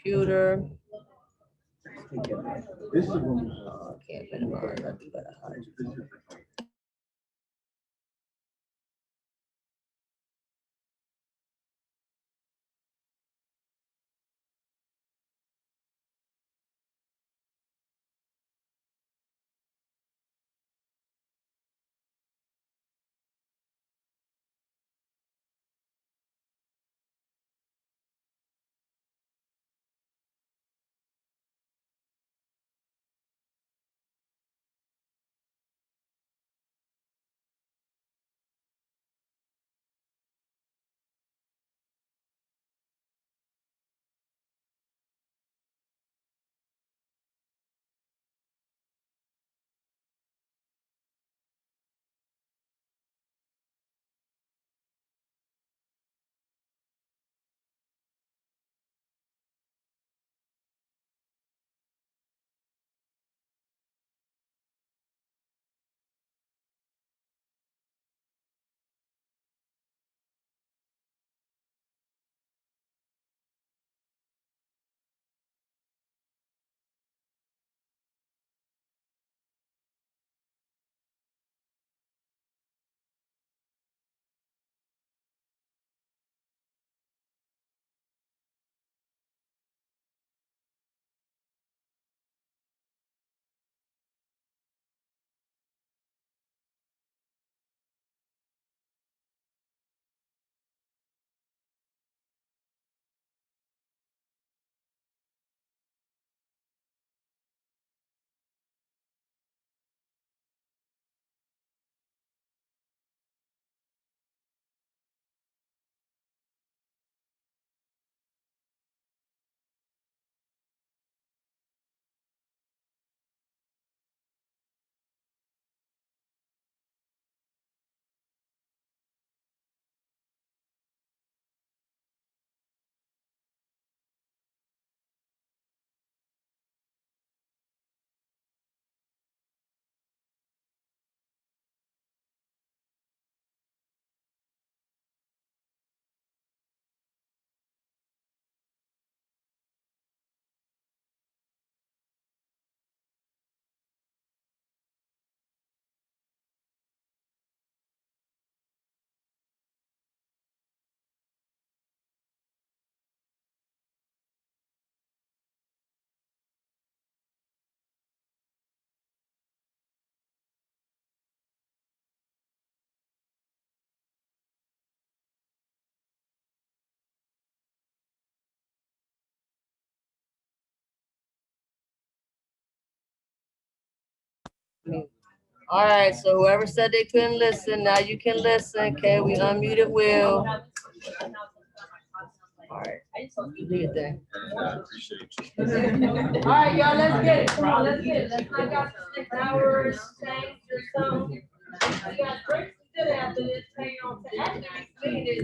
computer. This is when Can't minimize. I do gotta hide. All right, so whoever said they couldn't listen, now you can listen. Okay, we unmuted Will. All right, do your thing. All right, y'all, let's get it. Come on, let's get it. Let's knock out the 6 hours, change or something. You got breaks to do after this. Hang on to actually explain it.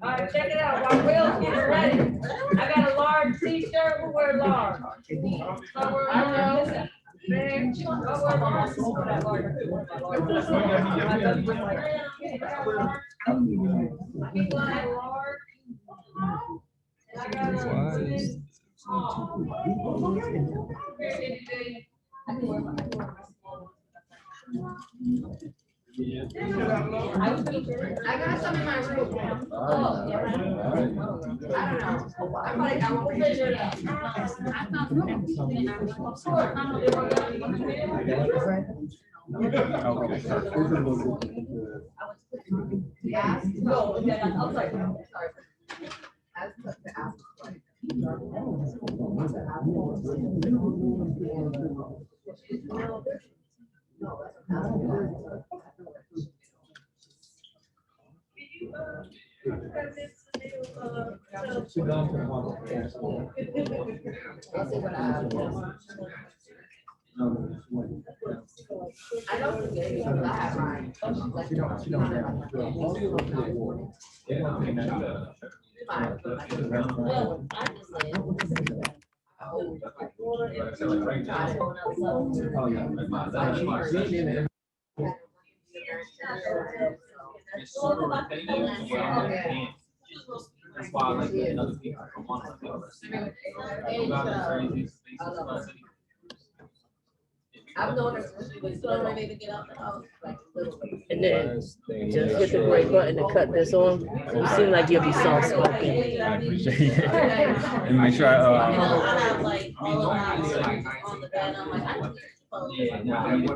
All right, check it out. While Will's getting ready, I got a large t-shirt. Who wear large? I know. I got some in my room. Oh, yeah. I don't know. I'm like, I won't figure it out. Yeah. No, yeah, I was like, sorry. I don't think they do that, right? It's super repetitive, but I'm gonna dance. That's why I like letting other people come on. I've noticed she was so ready to get out the house. And then just hit the right button to cut this on. You seem like you'll be soft spoken. I appreciate it. And make sure I have like all the lines on the bed. I'm like, I don't and then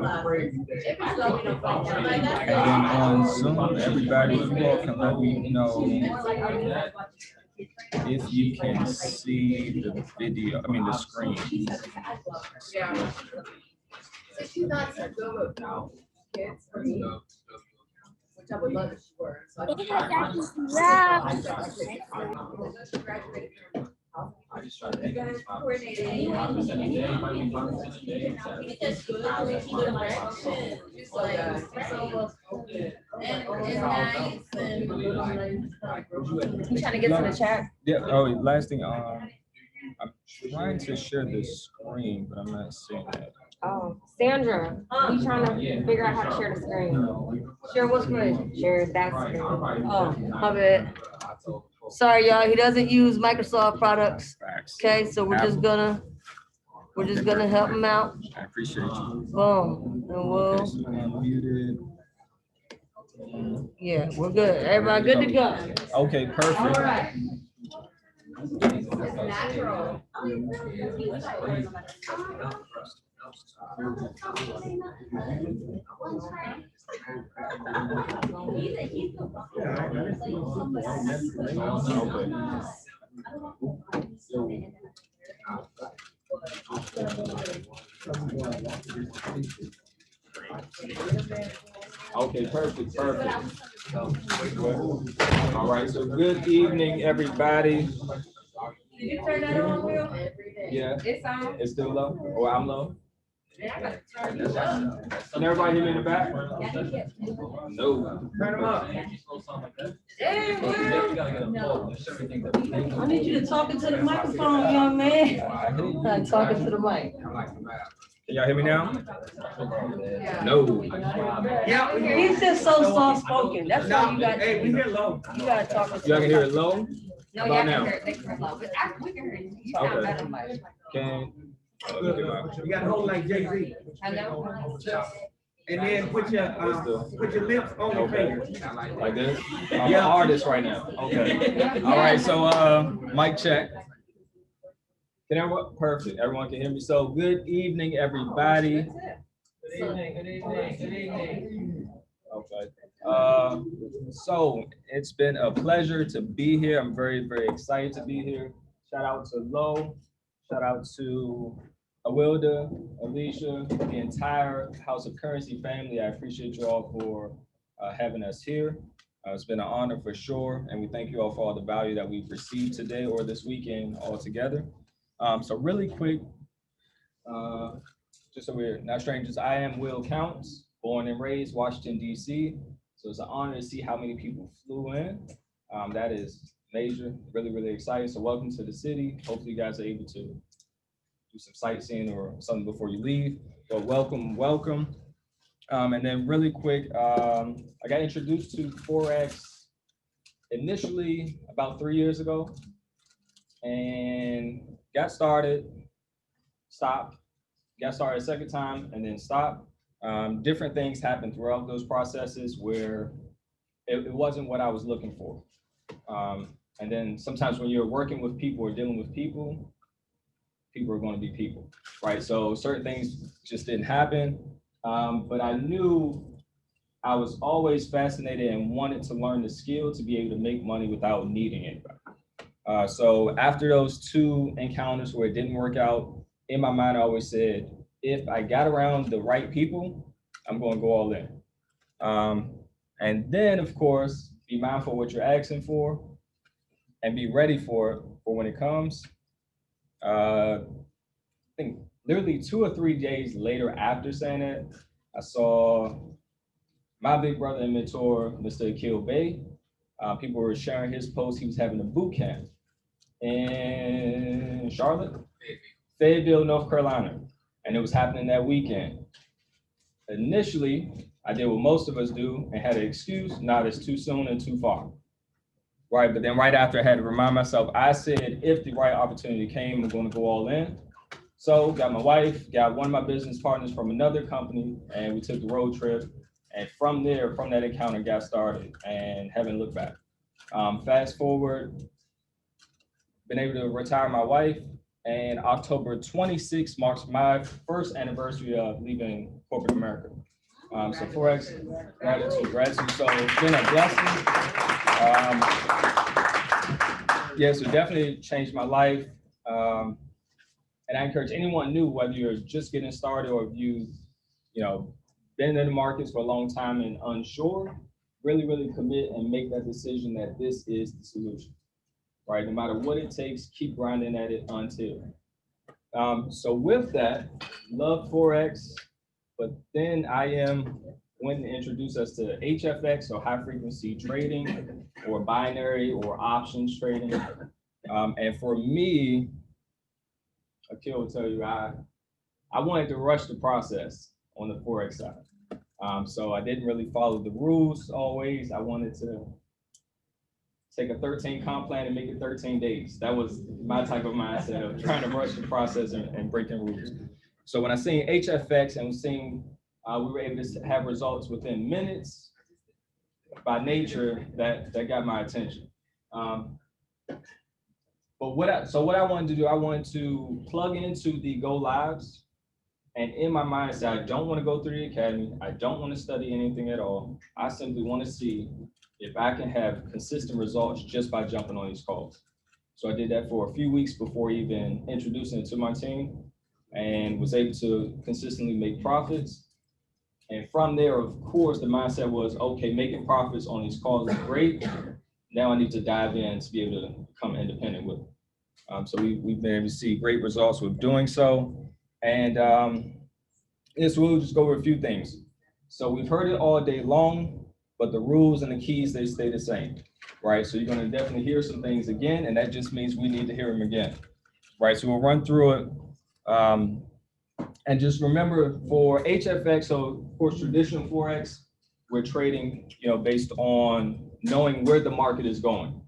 on Zoom, everybody, you all can let me know if you can see the video, I mean the screen. Yeah. She's not so good with kids. Which I would love if she were. So I just try to make it 5% a day, might be 5% a day. it's good. It's good direction. It's like, and nice and. You trying to get to the chat? Yeah, oh, last thing, I'm trying to share the screen, but I'm not seeing that. Oh, Sandra, we trying to figure out how to share the screen. Share what screen? Share that screen. Oh, my bad. Sorry, y'all. He doesn't use Microsoft products. Facts. Okay, so we're just gonna help him out. I appreciate you. Boom. And Okay, we'll, so unmuted. yeah, we're good. Everybody good to go. Okay, perfect. All right. It's natural. Okay, perfect. All right, so good evening, everybody. Did you turn that on, Will? Yeah, It's on. it's still low, or I'm low. Yeah, I gotta turn it up. Can everybody hear me in the back? No. Turn them up. Hey, Will. I need you to talk into the microphone, young man. I'm talking to the mic. Can y'all hear me now? No. Yeah, he's just so soft spoken. That's why you got. Hey, we hear low. You gotta talk. Y'all can hear it low? No, About y'all now? can hear it. They can hear it low, but we can hear you. You sound Okay. better, Mike. Can, You gotta hold like Jay-Z. Hello? And then put your lips on your Okay. fingers. like this? I'm an artist right now. Okay. All right, so mic check. Can everyone, perfect, everyone can hear me. So good evening, everybody. Good evening. Okay. So it's been a pleasure to be here. I'm very, very excited to be here. Shout out to Lo, shout out to Awilda, Alicia, the entire House of Currency family. I appreciate you all for having us here. It's been an honor for sure. And we thank you all for all the value that we've received today or this weekend all together. So really quick, just so we're not strangers, I am Will Counts, born and raised Washington, D.C. So it's an honor to see how many people flew in. That is major, really, really excited. So welcome to the city. Hopefully you guys are able to do some sightseeing or something before you leave. But welcome. And then really quick, I got introduced to Forex initially about 3 years ago and got started, stopped, got started a second time and then stopped. Different things happened throughout those processes where it wasn't what I was looking for. And then sometimes when you're working with people or dealing with people, people are going to be people, right? So certain things just didn't happen. But I knew I was always fascinated and wanted to learn the skill to be able to make money without needing anybody. So after those two encounters where it didn't work out, in my mind, I always said, if I got around the right people, I'm going to go all in. And then, of course, be mindful of what you're asking for and be ready for it for when it comes. I think literally 2 or 3 days later after saying that, I saw my big brother and mentor, Mr. Akil Bey. People were sharing his post. He was having a boot camp in Charlotte, Fayetteville, North Carolina, and it was happening that weekend. Initially, I did what most of us do and had an excuse, not it's too soon and too far. Right, but then right after I had to remind myself, I said, if the right opportunity came, I'm going to go all in. So got my wife, got one of my business partners from another company, and we took the road trip. And from there, from that encounter, got started and haven't looked back. Fast forward, been able to retire my wife, and October 26th marks my first anniversary of leaving corporate America. So Forex, gratitude. So it's been a blessing. Yeah, so definitely changed my life. And I encourage anyone new, whether you're just getting started or if you've, been in the markets for a long time and unsure, really commit and make that decision that this is the solution, right? No matter what it takes, keep grinding at it until. So with that, love Forex, but then went to introduce us to HFX, or high frequency trading, or binary or options trading. And for me, Akil will tell you, I wanted to rush the process on the Forex side. So I didn't really follow the rules always. I wanted to take a 13 comp plan and make it 13 days. That was my type of mindset of trying to rush the process and breaking rules. So when I seen HFX and seeing we were able to have results within minutes, by nature, that got my attention. But what I wanted to do, I wanted to plug into the go lives. And in my mindset, I don't want to go through the academy. I don't want to study anything at all. I simply want to see if I can have consistent results just by jumping on these calls. So I did that for a few weeks before even introducing it to my team, and was able to consistently make profits. And from there, of course, the mindset was, okay, making profits on these calls is great. Now I need to dive in to be able to become independent with it. So we've been able to see great results with doing so. And so we'll just go over a few things. So we've heard it all day long, but the rules and the keys, they stay the same, right? So you're gonna definitely hear some things again, and that just means we need to hear them again, right? So we'll run through it. And just remember for HFX, so of course, traditional Forex, we're trading, based on knowing where the market is going,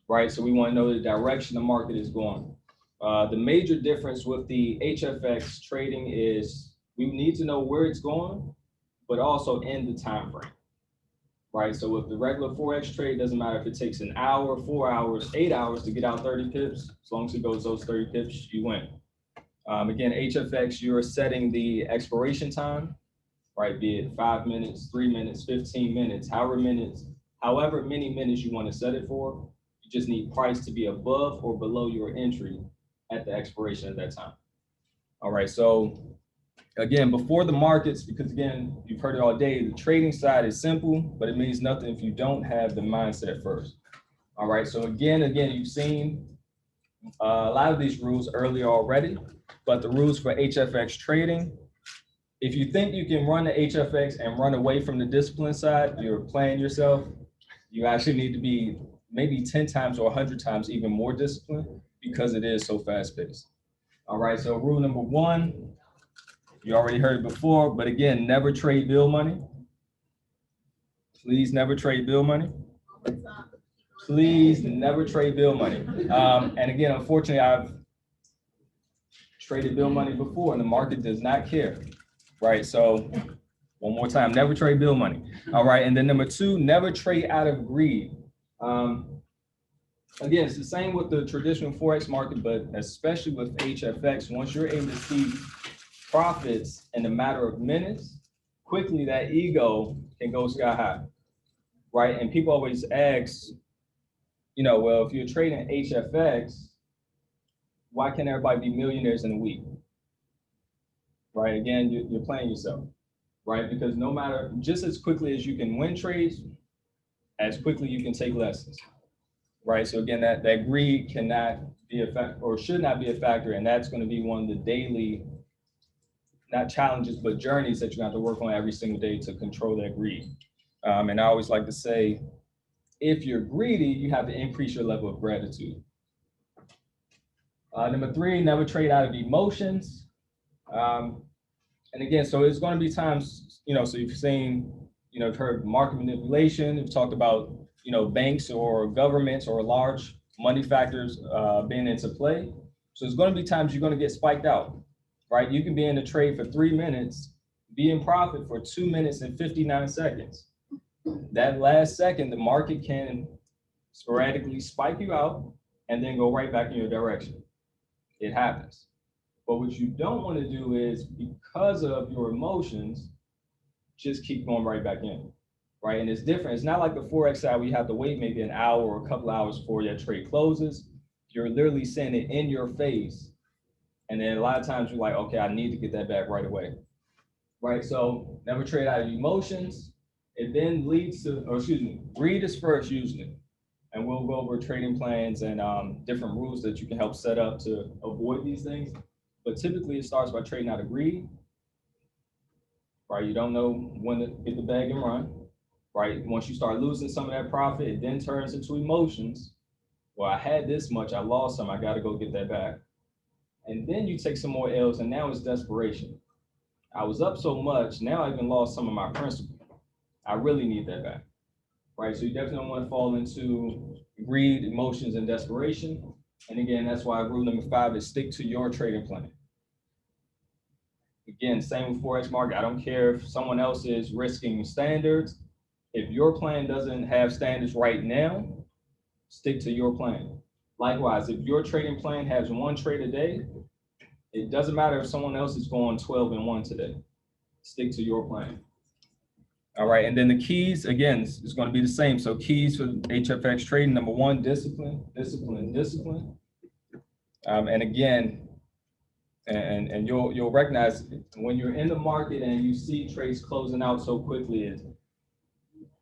right? So we want to know the direction the market is going. The major difference with the HFX trading is we need to know where it's going, but also in the time frame, right? So with the regular Forex trade, doesn't matter if it takes an hour, 4 hours, 8 hours to get out 30 pips, as long as it goes those 30 pips, you win. Again, HFX, you're setting the expiration time, right? Be it 5 minutes, 3 minutes, 15 minutes, however many minutes you want to set it for. You just need price to be above or below your entry at the expiration of that time. All right, so again, before the markets, because again, you've heard it all day, the trading side is simple, but it means nothing if you don't have the mindset first. All right, so again, you've seen a lot of these rules earlier already, but the rules for HFX trading, if you think you can run the HFX and run away from the discipline side, you're playing yourself. You actually need to be maybe 10 times or 100 times even more disciplined because it is so fast paced. All right, so rule number 1, you already heard it before, but again, never trade bill money. Please never trade bill money. Please never trade bill money. And again, unfortunately, I've traded bill money before and the market does not care, right? So one more time, never trade bill money. All right, and then number 2, never trade out of greed. Again, it's the same with the traditional Forex market, but especially with HFX, once you're able to see profits in a matter of minutes, quickly that ego can go sky high, right? And people always ask, well, if you're trading HFX, why can't everybody be millionaires in a week? Right, again, you're playing yourself, right? Because no matter, just as quickly as you can win trades, as quickly you can take lessons, right? So again, that greed cannot be a factor, or should not be a factor, and that's going to be one of the daily, not challenges, but journeys that you have to work on every single day to control that greed. And I always like to say, if you're greedy, you have to increase your level of gratitude. Number 3, never trade out of emotions. And again, so it's going to be times, so you've seen, you've heard market manipulation. We've talked about, banks or governments or large money factors being into play. So it's going to be times you're going to get spiked out, right? You can be in the trade for 3 minutes, be in profit for 2 minutes and 59 seconds. That last second, the market can sporadically spike you out and then go right back in your direction. It happens. But what you don't want to do is, because of your emotions, just keep going right back in, right? And it's different. It's not like the Forex side where you have to wait maybe an hour or a couple hours before your trade closes. You're literally saying it in your face. And then a lot of times you're like, okay, I need to get that back right away, right? So never trade out of emotions. It then leads to, greed is first usually. And we'll go over trading plans and different rules that you can help set up to avoid these things. But typically it starts by trading out of greed, right? You don't know when to get the bag and run, right? Once you start losing some of that profit, it then turns into emotions. Well, I had this much, I lost some, I gotta go get that back. And then you take some more L's and now it's desperation. I was up so much, now I even lost some of my principal. I really need that back, right? So you definitely don't want to fall into greed, emotions, and desperation. And again, that's why rule number 5 is stick to your trading plan. Again, same with Forex market. I don't care if someone else is risking standards. If your plan doesn't have standards right now, stick to your plan. Likewise, if your trading plan has 1 trade a day, it doesn't matter if someone else is going 12 and 1 today. Stick to your plan. All right, and then the keys, again, is going to be the same. So keys for HFX trading, number 1, discipline, discipline, discipline. And again, and you'll recognize when you're in the market and you see trades closing out so quickly, is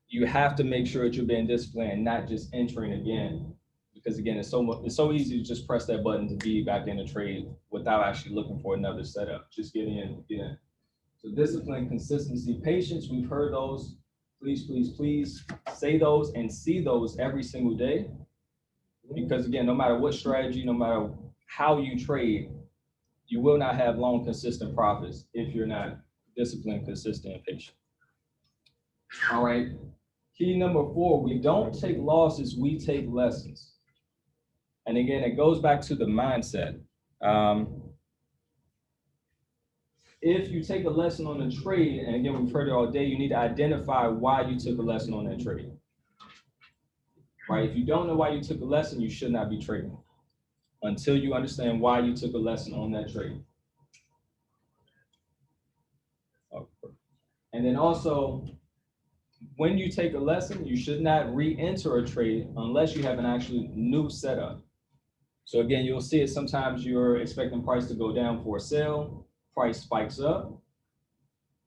you have to make sure that you're being disciplined and not just entering again. Because again, it's so easy to just press that button to be back in the trade without actually looking for another setup. Just get in, get in. So discipline, consistency, patience, we've heard those. Please, please, please say those and see those every single day. Because again, no matter what strategy, no matter how you trade, you will not have long, consistent profits if you're not disciplined, consistent, and patient. All right. Key number 4, we don't take losses, we take lessons. And again, it goes back to the mindset. If you take a lesson on a trade, and again, we've heard it all day, you need to identify why you took a lesson on that trade. Right? If you don't know why you took a lesson, you should not be trading until you understand why you took a lesson on that trade. And then also, when you take a lesson, you should not re-enter a trade unless you have an actually new setup. So again, you'll see it sometimes you're expecting price to go down for a sale, price spikes up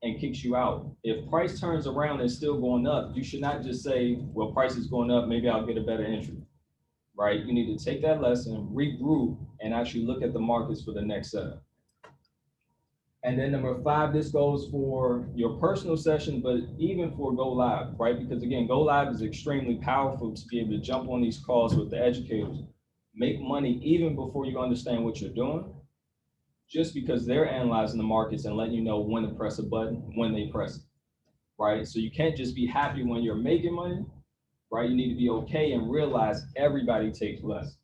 and kicks you out. If price turns around and still going up, you should not just say, well, price is going up, maybe I'll get a better entry, right? You need to take that lesson, regroup, and actually look at the markets for the next setup. And then number 5, this goes for your personal session, but even for Go Live, right? Because again, Go Live is extremely powerful to be able to jump on these calls with the educators, make money even before you understand what you're doing, just because they're analyzing the markets and letting you know when to press a button, when they press it, right? So you can't just be happy when you're making money, right? You need to be okay and realize everybody takes lessons.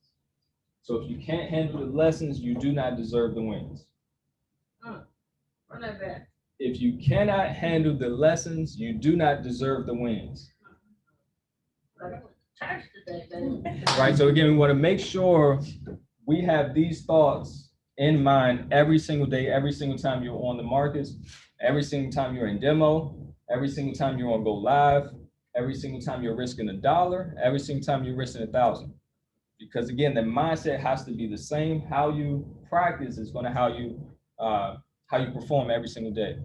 So if you can't handle the lessons, you do not deserve the wins. Run that back. If you cannot handle the lessons, you do not deserve the wins. Right, so again, we want to make sure we have these thoughts in mind every single day, every single time you're on the markets, every single time you're in demo, every single time you're on Go Live, every single time you're risking $1, every single time you're risking 1,000. Because again, the mindset has to be the same. How you practice is going to how you perform every single day.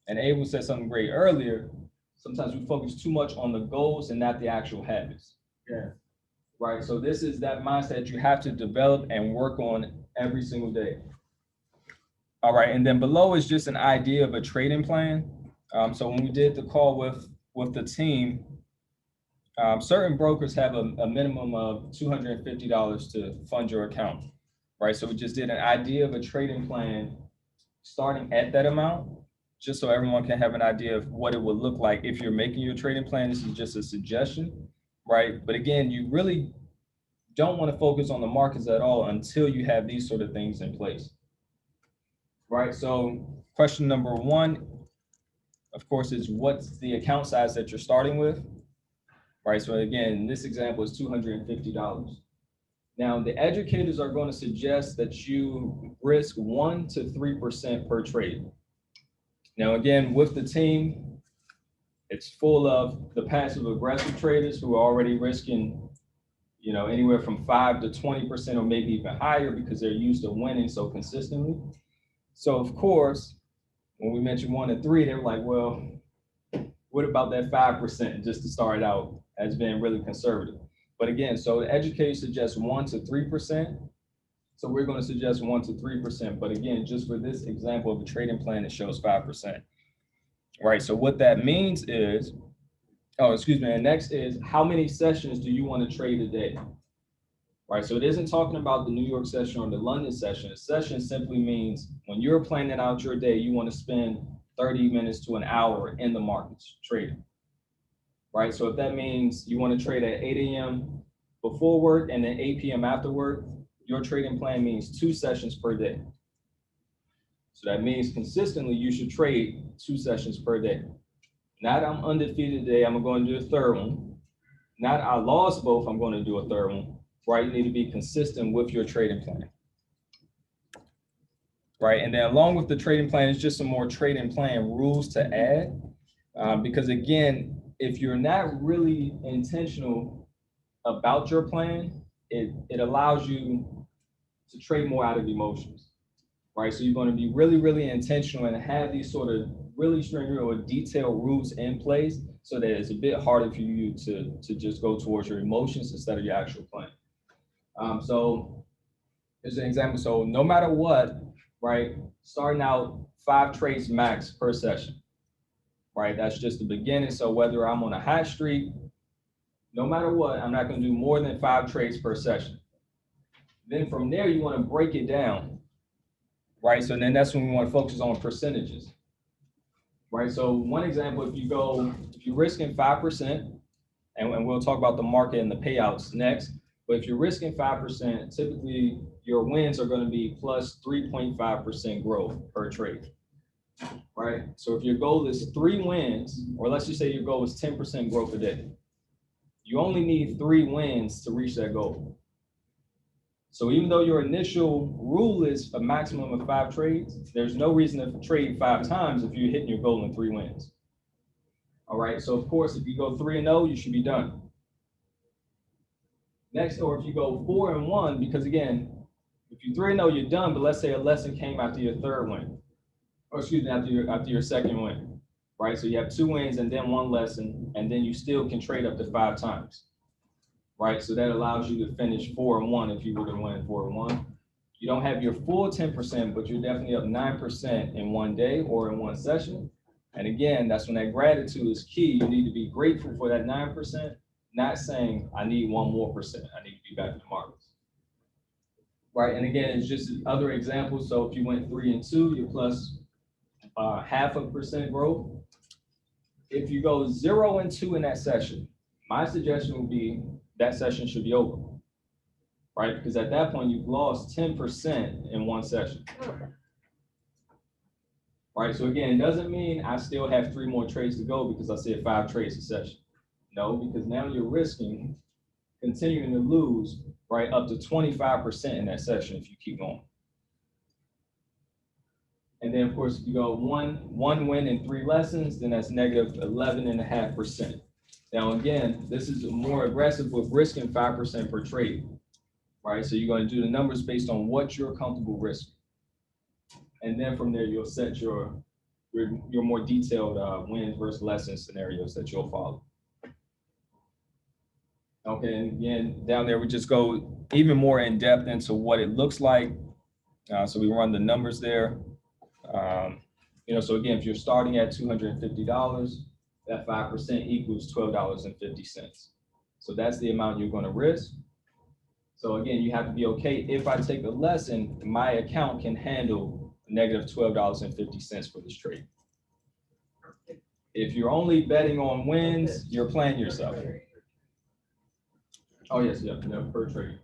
And Abel said something great earlier. Sometimes we focus too much on the goals and not the actual habits. Yeah. Right. So this is that mindset you have to develop and work on every single day. All right. And then below is just an idea of a trading plan. So when we did the call with the team, certain brokers have a minimum of $250 to fund your account. Right. So we just did an idea of a trading plan starting at that amount. just so everyone can have an idea of what it would look like if you're making your trading plan. This is just a suggestion, right? But again, you really don't want to focus on the markets at all until you have these sort of things in place, right? So question number one, of course, is what's the account size that you're starting with, right? So again, in this example is $250. Now, the educators are going to suggest that you risk 1 to 3% per trade. Now, again, with the team, it's full of the passive aggressive traders who are already risking, you know, anywhere from 5 to 20% or maybe even higher because they're used to winning so consistently. So of course, when we mentioned 1 to 3, they were like, well, what about that 5% just to start out as being really conservative? But again, so the educator suggests 1 to 3%. So we're going to suggest 1 to 3%. But again, just for this example of a trading plan, it shows 5%. Right. So what that means is, and next is how many sessions do you want to trade a day? Right. So it isn't talking about the New York session or the London session. A session simply means when you're planning out your day, you want to spend 30 minutes to an hour in the markets trading. Right. So if that means you want to trade at 8 a.m. before work and then 8 p.m. after work, your trading plan means 2 sessions per day. So that means consistently you should trade 2 sessions per day. Not I'm undefeated today, I'm going to do a third one. Not I lost both, I'm going to do a third one. Right? You need to be consistent with your trading plan. Right? And then along with the trading plan is just some more trading plan rules to add. Because again, if you're not really intentional about your plan, it allows you to trade more out of emotions. Right, so you're going to be really, really intentional and have these sort of really stringent or detailed rules in place so that it's a bit harder for you to just go towards your emotions instead of your actual plan. So here's an example. So no matter what, right, starting out 5 trades max per session, right? That's just the beginning. So whether I'm on a hot streak, no matter what, I'm not going to do more than 5 trades per session. Then from there, you want to break it down. Right, so then that's when we want to focus on percentages. Right, so one example, if you're risking 5%, and we'll talk about the market and the payouts next, but if you're risking 5%, typically your wins are going to be plus 3.5% growth per trade. Right, so if your goal is 3 wins, or let's just say your goal is 10% growth a day, you only need 3 wins to reach that goal. So even though your initial rule is a maximum of 5 trades, there's no reason to trade 5 times if you're hitting your goal in 3 wins. All right, so of course, if you go 3-0, you should be done. Next, or if you go 4-1, because again, if you're 3-0, you're done, but let's say a lesson came after your 3rd win, or excuse me, after your 2nd win, right? So you have 2 wins and then 1 lesson, and then you still can trade up to 5 times. Right, so that allows you to finish 4-1 if you were to win 4-1. You don't have your full 10%, but you're definitely up 9% in one day or in one session. And again, that's when that gratitude is key. You need to be grateful for that 9%, not saying I need 1 more percent. I need to be back in the markets. Right, and again, it's just other examples. So if you went 3 and 2, you're plus 0.5% growth. If you go 0 and 2 in that session, my suggestion would be that session should be over, right? Because at that point, you've lost 10% in one session. Right, so again, it doesn't mean I still have 3 more trades to go because I said 5 trades a session. No, because now you're risking continuing to lose, right, up to 25% in that session if you keep going. And then, of course, if you go one win in 3 lessons, then that's negative 11.5%. Now, again, this is more aggressive with risking 5% per trade, right? So you're going to do the numbers based on what you're comfortable risking. And then from there, you'll set your more detailed wins versus lessons scenarios that you'll follow. Okay, and again, down there, we just go even more in depth into what it looks like. So we run the numbers there. So again, if you're starting at $250, that 5% equals $12.50. So that's the amount you're going to risk. So again, you have to be okay. If I take the lesson, my account can handle negative $12.50 for this trade. If you're only betting on wins, you're playing yourself. Oh, yes, yeah, per trade.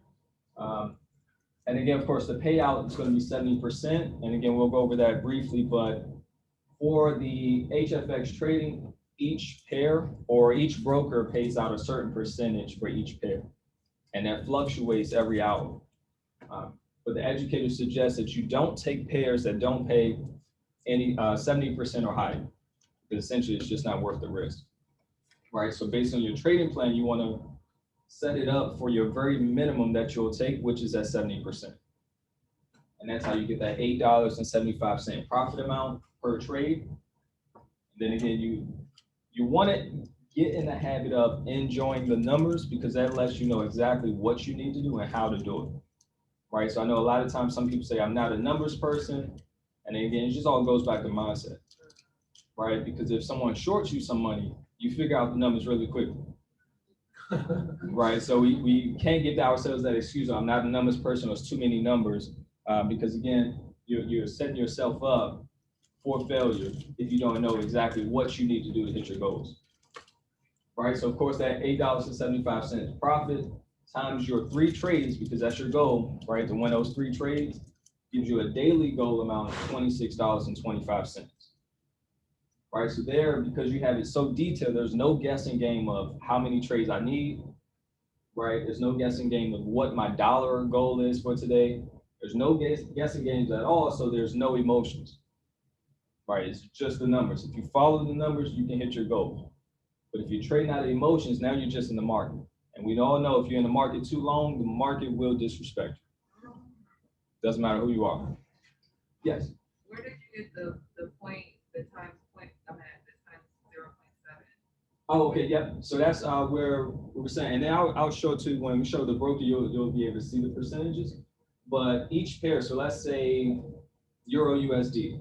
And again, of course, the payout is going to be 70%. And again, we'll go over that briefly, but for the HFX trading, each pair or each broker pays out a certain percentage for each pair. And that fluctuates every hour. But the educator suggests that you don't take pairs that don't pay any 70% or higher, because essentially it's just not worth the risk, right? So based on your trading plan, you want to set it up for your very minimum that you'll take, which is at 70%. And that's how you get that $8.75 profit amount per trade. Then again, you want to get in the habit of enjoying the numbers, because that lets you know exactly what you need to do and how to do it, right? So I know a lot of times some people say, I'm not a numbers person. And then again, it just all goes back to mindset, right? Because if someone shorts you some money, you figure out the numbers really quickly. Right, so we can't give ourselves that excuse, I'm not a numbers person, or it's too many numbers, because again, you're setting yourself up for failure if you don't know exactly what you need to do to hit your goals. Right, so of course that $8.75 profit times your 3 trades, because that's your goal, right, to win those 3 trades, gives you a daily goal amount of $26.25. Right, so there, because you have it so detailed, there's no guessing game of how many trades I need, right? There's no guessing game of what my dollar goal is for today. There's no guessing games at all, so there's no emotions, right? It's just the numbers. If you follow the numbers, you can hit your goal. But if you're trading out of emotions, now you're just in the market. And we all know if you're in the market too long, the market will disrespect you. Doesn't matter who you are. Yes? Where did you get the point, the times point, I mean, the times 0.7? Oh, okay, yeah. So that's where we were saying, and then I'll show too, when we show the broker, you'll be able to see the percentages. But each pair, so let's say Euro USD,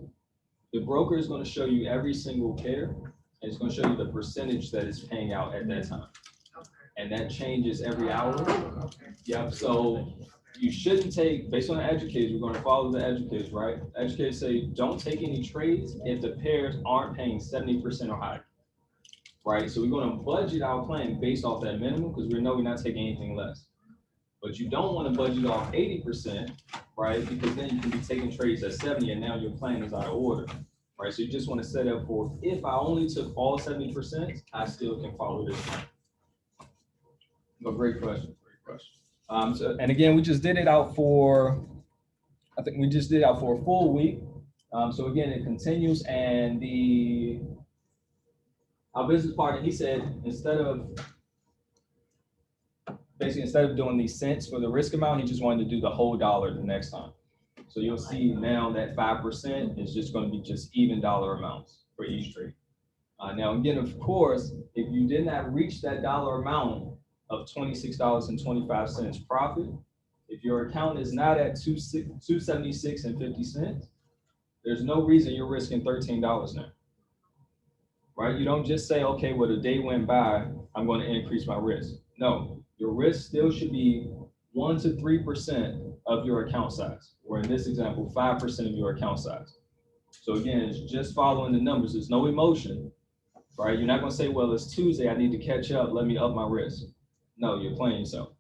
the broker is going to show you every single pair, and it's going to show you the percentage that is paying out at that time. Okay. And that changes every hour. Okay. Yep. So you shouldn't take, based on the educators, we're going to follow the educators, right? Educators say don't take any trades if the pairs aren't paying 70% or higher. Right, so we're going to budget our plan based off that minimum, because we know we're not taking anything less. But you don't want to budget off 80%, right? Because then you can be taking trades at 70 and now your plan is out of order, right? So you just want to set up for, if I only took all 70%, I still can follow this plan. But great question, great question. So, and again, we just did it out for, I think we just did it out for a full week. So again, it continues, and our business partner, he said, instead of doing these cents for the risk amount, he just wanted to do the whole dollar the next time. So you'll see now that 5% is just going to be just even dollar amounts for each trade. Now, again, of course, if you did not reach that dollar amount of $26.25 profit, if your account is not at $276.50, there's no reason you're risking $13 now. Right? You don't just say, okay, well, the day went by, I'm going to increase my risk. No, your risk still should be 1 to 3% of your account size, or in this example, 5% of your account size. So again, it's just following the numbers. There's no emotion, right? You're not going to say, well, it's Tuesday, I need to catch up, let me up my risk. No, you're playing yourself,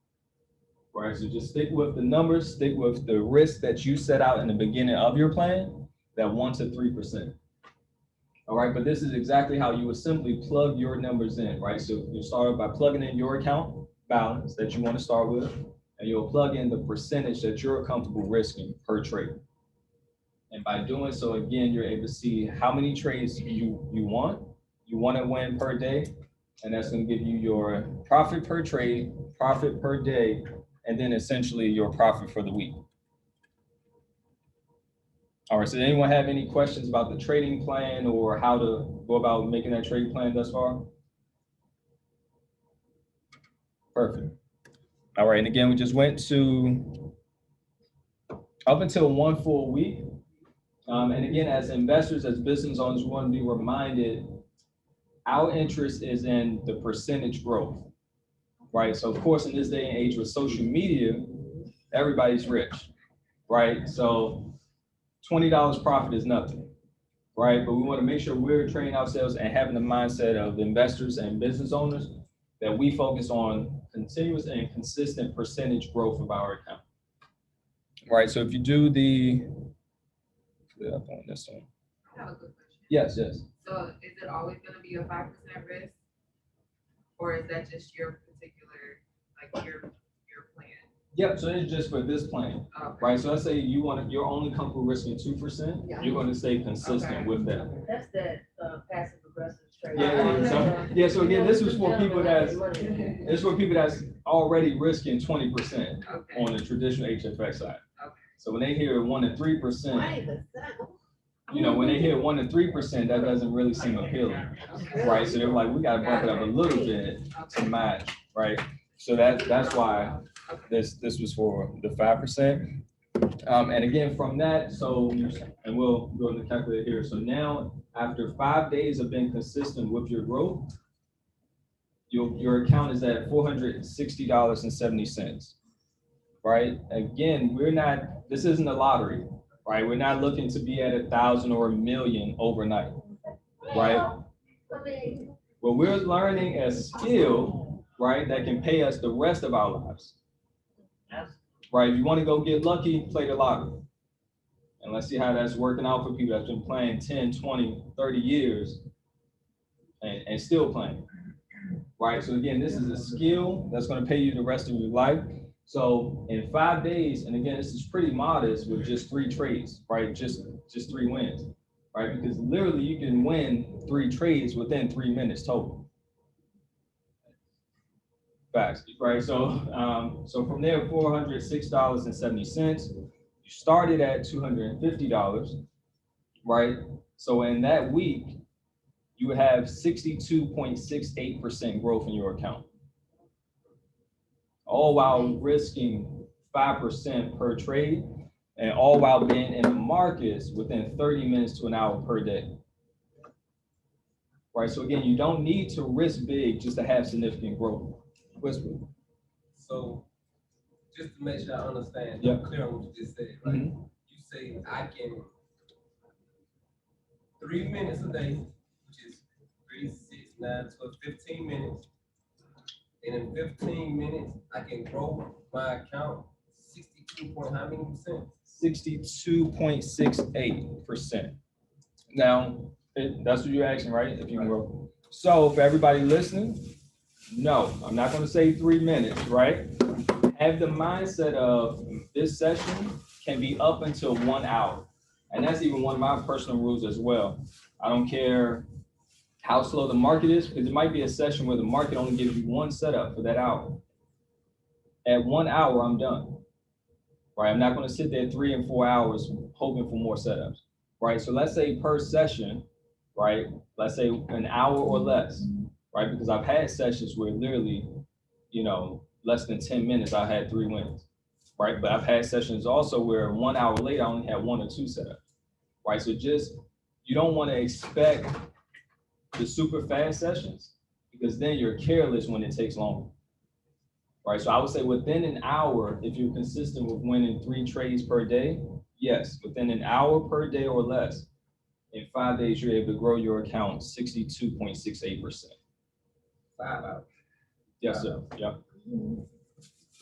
right? So just stick with the numbers, stick with the risk that you set out in the beginning of your plan, that 1 to 3%. All right, but this is exactly how you would simply plug your numbers in, right? So you start by plugging in your account balance that you want to start with, and you'll plug in the percentage that you're comfortable risking per trade. And by doing so, again, you're able to see how many trades you want to win per day, and that's going to give you your profit per trade, profit per day, and then essentially your profit for the week. All right, so anyone have any questions about the trading plan or how to go about making that trading plan thus far? Perfect. All right, and again, we just went to up until 1 full week. And again, as investors, as business owners, we want to be reminded our interest is in the percentage growth, right? So of course, in this day and age with social media, everybody's rich, right? So $20 profit is nothing, right? But we want to make sure we're training ourselves and having the mindset of investors and business owners that we focus on continuous and consistent percentage growth of our account. Right, so if you do the, up on this one. I have a good question. Yes, yes. So is it always gonna be a 5% risk? Or is that just your particular, like your plan? Yep, so it's just for this plan, Okay. right? So let's say you're only comfortable risking 2%, you're gonna stay consistent Okay. with that. That's that, passive aggressive trade. So again, this was for people that's already risking 20% Okay. on the traditional HFX side. Okay. So when they hear 1 to 3%, you know, when they hear 1 to 3%, that doesn't really seem appealing, right? So they're like, we gotta bump it up a little bit to match, right? So that's why this was for the 5%. And again, from that, so, and we'll go to the calculator here. So now, after 5 days of being consistent with your growth, your account is at $460.70, right? Again, this isn't a lottery, right? We're not looking to be at 1,000 or 1 million overnight, right? Well, we're learning a skill, right, that can pay us the rest of our lives. Right, if you want to go get lucky, play the lottery. And let's see how that's working out for people that's been playing 10, 20, 30 years and still playing. Right, so again, this is a skill that's going to pay you the rest of your life. So in 5 days, and again, this is pretty modest with just 3 trades, right? Just 3 wins, right? Because literally you can win 3 trades within 3 minutes total. Facts, right? So from there, $406.70. You started at $250, right? So in that week, you would have 62.68% growth in your account, all while risking 5% per trade, and all while being in the markets within 30 minutes to an hour per day. Right? So again, you don't need to risk big just to have significant growth. So, just to make sure I understand, Yeah. I'm clear on what you just said, right? Mhm. You say I can 3 minutes a day, which is 3, 6, 9, 12, 15 minutes. And in 15 minutes, I can grow my account 62 point how many percent? 62.68%. Now, that's what you're asking, right? If you can grow. So for everybody listening, no, I'm not going to say 3 minutes, right? Have the mindset of this session can be up until 1 hour. And that's even one of my personal rules as well. I don't care how slow the market is, because it might be a session where the market only gives you 1 setup for that hour. At 1 hour, I'm done, right? I'm not going to sit there 3 and 4 hours hoping for more setups, right? So let's say per session, right? Let's say an hour or less, right? Because I've had sessions where literally, you know, less than 10 minutes, I had 3 wins, right? But I've had sessions also where 1 hour later, I only had 1 or 2 setups, right? So you don't want to expect the super fast sessions, because then you're careless when it takes longer, right? So I would say within an hour, if you're consistent with winning 3 trades per day, yes, within an hour per day or less, in 5 days, you're able to grow your account 62.68%. 5 hours. Yes, sir. Yep.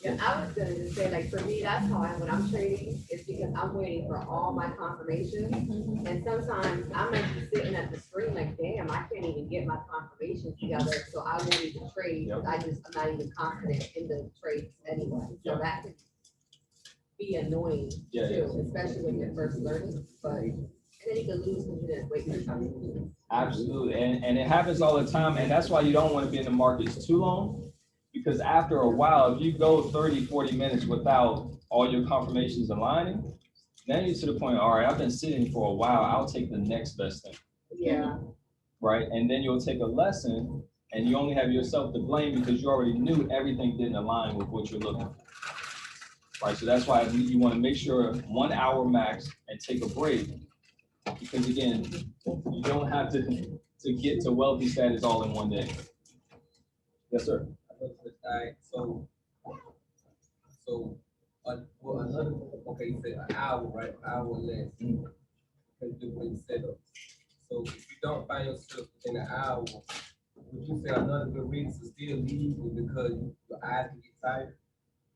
Yeah, I was gonna just say, like, for me, that's how when I'm trading, it's because I'm waiting for all my confirmations. And sometimes I might be sitting at the screen like, damn, I can't even get my confirmations together. So I won't even trade. Yep. I'm not even confident in the trades anyway. So Yep. that could be annoying Yeah, too, especially when you're first learning. But and then you can lose because you didn't wait your time. Absolutely. And it happens all the time. And that's why you don't want to be in the markets too long. Because after a while, if you go 30, 40 minutes without all your confirmations aligning, then you're to the point, all right, I've been sitting for a while, I'll take the next best thing. Yeah. Right? And then you'll take a lesson and you only have yourself to blame because you already knew everything didn't align with what you're looking for. Right? So that's why you want to make sure 1 hour max and take a break. Because again, you don't have to get to wealthy status all in one day. Yes, sir. Alright, well, another, okay, you said an hour, right? An hour or less. Can do what you said. So if you don't find yourself within an hour, would you say another good reason to still leave is because your eyes can get tired?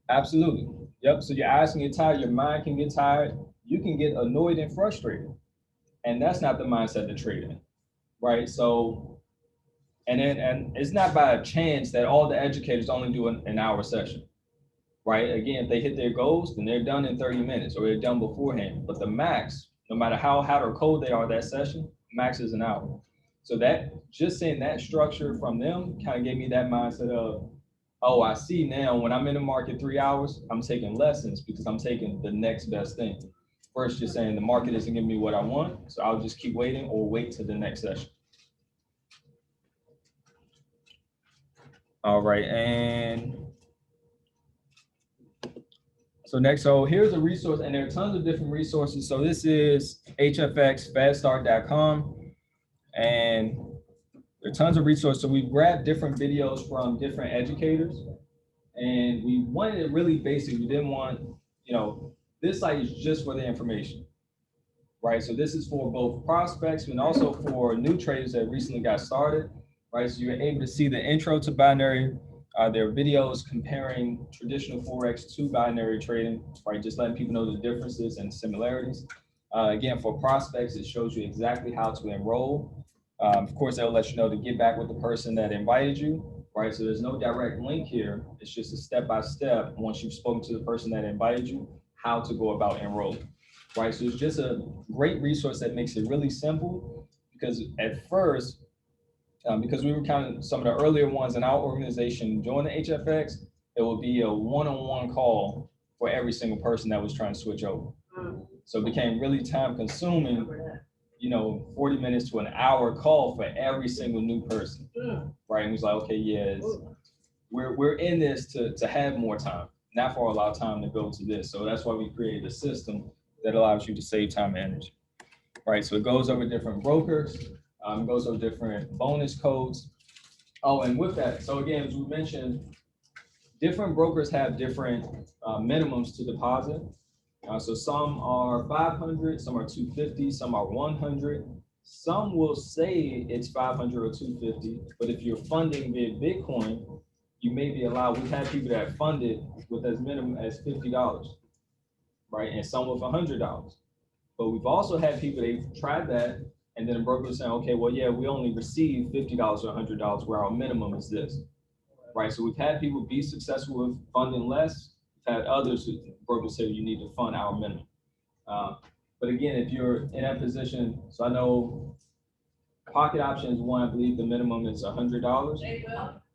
Absolutely. Yep. So your eyes can get tired, your mind can get tired, you can get annoyed and frustrated. And that's not the mindset to trade in, right? So, and it's not by a chance that all the educators only do an hour session, right? Again, if they hit their goals, then they're done in 30 minutes or they're done beforehand. But the max, no matter how hot or cold they are that session, max is an hour. So that, just seeing that structure from them kind of gave me that mindset of, oh, I see now when I'm in the market 3 hours, I'm taking lessons because I'm taking the next best thing. First, just saying the market isn't giving me what I want, so I'll just keep waiting or wait to the next session. All right, and so next, so here's a resource, and there are tons of different resources. So this is HFX, faststart.com, and there are tons of resources. So we grabbed different videos from different educators, and we wanted it really basic. We didn't want, this site is just for the information, right? So this is for both prospects and also for new traders that recently got started, right? So you're able to see the intro to binary. There are videos comparing traditional Forex to binary trading, right? Just letting people know the differences and similarities. Again, for prospects, it shows you exactly how to enroll. Of course, they'll let you know to get back with the person that invited you, right? So there's no direct link here. It's just a step-by-step, once you've spoken to the person that invited you, how to go about enrolling, right? So it's just a great resource that makes it really simple, because at first, because we were kind of some of the earlier ones in our organization during the HFX, it would be a one-on-one call for every single person that was trying to switch over. So it became really time consuming, 40 minutes to an hour call for every single new person, right? And it was like, okay, yeah, we're in this to have more time, not for a lot of time to go to this. So that's why we created a system that allows you to save time and energy, right? So it goes over different brokers, goes over different bonus codes. Oh, and with that, so again, as we mentioned, different brokers have different minimums to deposit. So some are 500, some are 250, some are 100. Some will say it's 500 or 250, but if you're funding via Bitcoin, you may be allowed. We've had people that funded with as minimum as $50, right? And some with $100. But we've also had people, they've tried that, and then the broker was saying, okay, well, yeah, we only receive $50 or $100 where our minimum is this, right? So we've had people be successful with funding less. We've had others who brokers say you need to fund our minimum. But again, if you're in that position, so I know pocket options one, I believe the minimum is $100.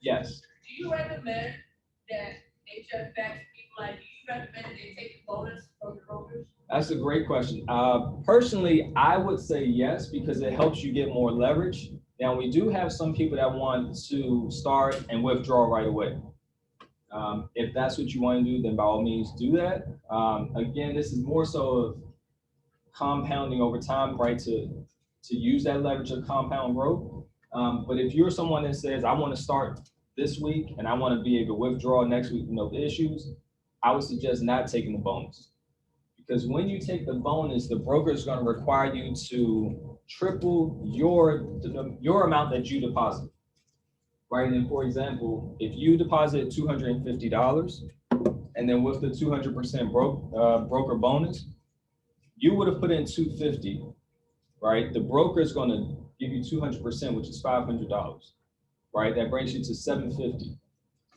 Yes. Do you recommend that HFX people like, do you recommend that they take the bonus from the brokers? That's a great question. Personally, I would say yes, because it helps you get more leverage. Now, we do have some people that want to start and withdraw right away. If that's what you want to do, then by all means do that. Again, this is more so of compounding over time, right, to use that leverage of compound growth. But if you're someone that says, I want to start this week and I want to be able to withdraw next week, no issues, I would suggest not taking the bonus. Because when you take the bonus, the broker is going to require you to triple your amount that you deposit, right? And for example, if you deposit $250, and then with the 200% broker bonus, you would have put in $250, right? The broker is going to give you 200%, which is $500, right? That brings you to $750.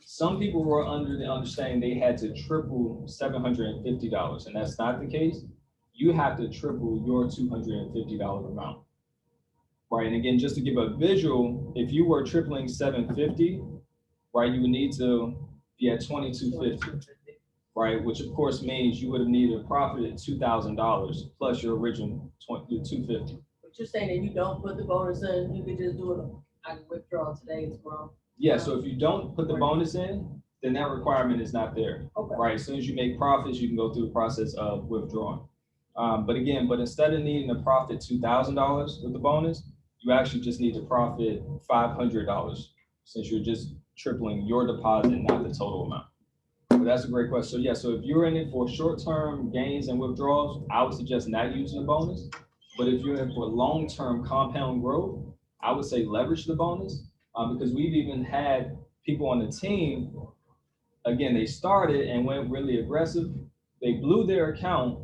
Some people were under the understanding they had to triple $750, and that's not the case. You have to triple your $250 amount, right? And again, just to give a visual, if you were tripling $750, right, you would need to be at $2,250, right? Which of course means you would have needed a profit at $2,000 plus your original $250. But you're saying that you don't put the bonus in, you could just do it, I can withdraw today and tomorrow. Yeah, so if you don't put the bonus in, then that requirement is not there, Okay. right? As soon as you make profits, you can go through the process of withdrawing. But instead of needing to profit $2,000 with the bonus, you actually just need to profit $500 since you're just tripling your deposit, not the total amount. But that's a great question. So if you're in it for short-term gains and withdrawals, I would suggest not using the bonus. But if you're in for long-term compound growth, I would say leverage the bonus, because we've even had people on the team, again, they started and went really aggressive. They blew their account,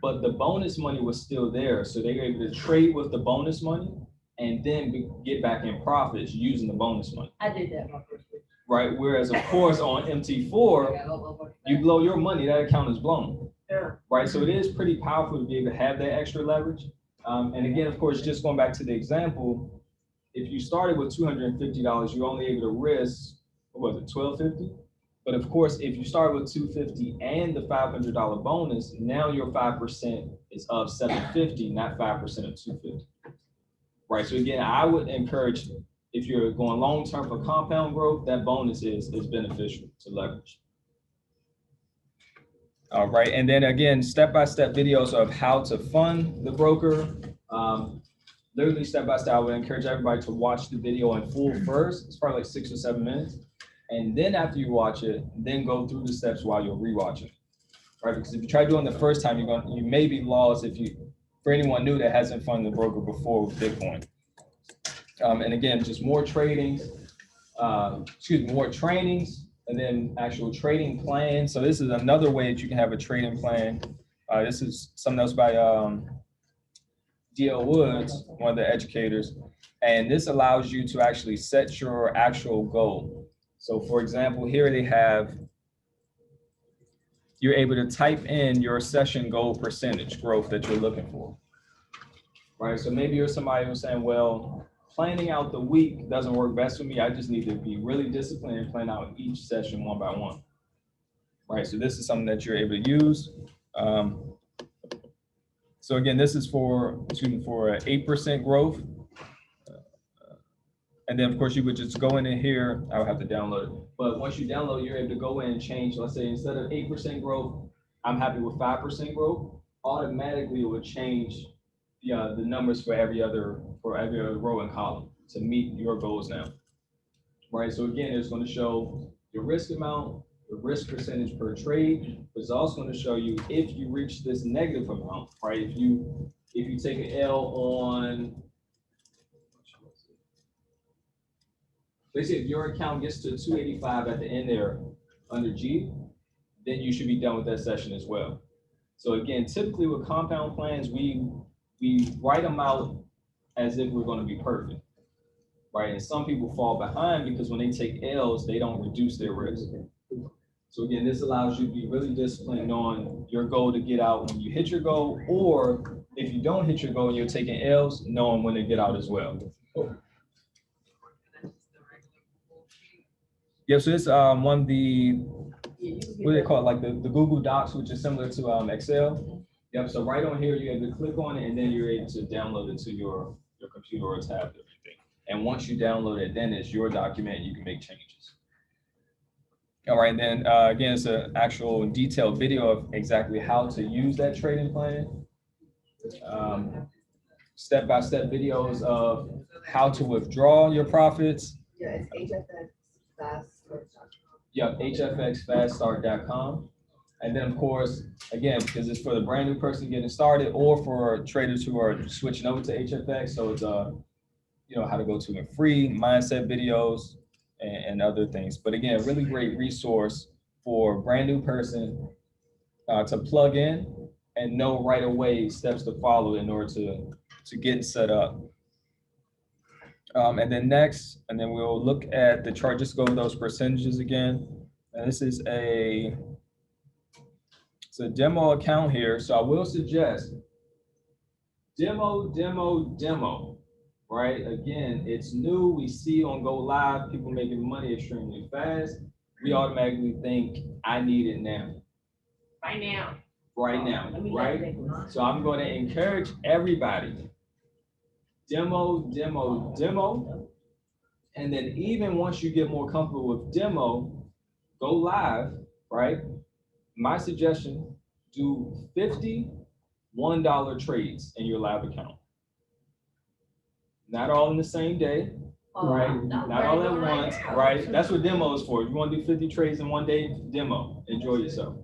but the bonus money was still there. So they were able to trade with the bonus money and then get back in profits using the bonus money. I did that my first week. Right, whereas of course on MT4, you blow your money, that account is blown. Yeah. Right, so it is pretty powerful to be able to have that extra leverage. And again, of course, just going back to the example, if you started with $250, you're only able to risk, what was it, $1,250? But of course, if you start with $250 and the $500 bonus, now your 5% is of $750, not 5% of $250. Right, so again, I would encourage, if you're going long-term for compound growth, that bonus is beneficial to leverage. All right, and then again, step-by-step videos of how to fund the broker. Literally step-by-step, I would encourage everybody to watch the video in full first. It's probably like 6 or 7 minutes. And then after you watch it, then go through the steps while you're rewatching, right? Because if you try doing it the first time, you may be lost for anyone new that hasn't funded the broker before with Bitcoin. And again, just more trainings, and then actual trading plans. So this is another way that you can have a trading plan. This is something else by D.L. Woods, one of the educators. And this allows you to actually set your actual goal. So for example, here they have, you're able to type in your session goal percentage growth that you're looking for. Right, so maybe you're somebody who's saying, well, planning out the week doesn't work best for me. I just need to be really disciplined and plan out each session one by one. Right, so this is something that you're able to use. So again, this is for 8% growth. And then of course you would just go in here, I would have to download it. But once you download, you're able to go in and change, let's say instead of 8% growth, I'm happy with 5% growth. Automatically it would change the numbers for every other row and column to meet your goals now. Right, so again, it's going to show your risk amount, the risk percentage per trade, but it's also going to show you if you reach this negative amount, right? If you take an L on, basically if your account gets to 285 at the end there under G, then you should be done with that session as well. So again, typically with compound plans, we write them out as if we're going to be perfect, right? And some people fall behind because when they take L's, they don't reduce their risk. So again, this allows you to be really disciplined on your goal to get out when you hit your goal, or if you don't hit your goal and you're taking L's, knowing when to get out as well. Yeah, so it's one of the, what do they call it, like the Google Docs, which is similar to Excel. Yep, so right on here, you're able to click on it and then you're able to download it to your computer or tablet or anything. And once you download it, then it's your document, you can make changes. All right, and then again, it's an actual detailed video of exactly how to use that trading plan. Step-by-step videos of how to withdraw your profits. Yeah, it's HFXFastStart.com. Yep, HFXFastStart.com. And then of course, again, because it's for the brand new person getting started or for traders who are switching over to HFX. So it's how to go to a free mindset videos and other things. But again, really great resource for a brand new person to plug in and know right away steps to follow in order to get set up. And then next, and then we'll look at the chart, just go over those percentages again. And this is it's a demo account here. So I will suggest demo, right? Again, it's new. We see on Go Live, people making money extremely fast. We automatically think, I need it now. Right now. Right now, right? So I'm going to encourage everybody, demo. And then even once you get more comfortable with demo, go live, right? My suggestion, do 50 $1 trades in your live account. Not all in the same day, right? Not all at once, right? That's what demo is for. If you want to do 50 trades in one day, demo, enjoy yourself,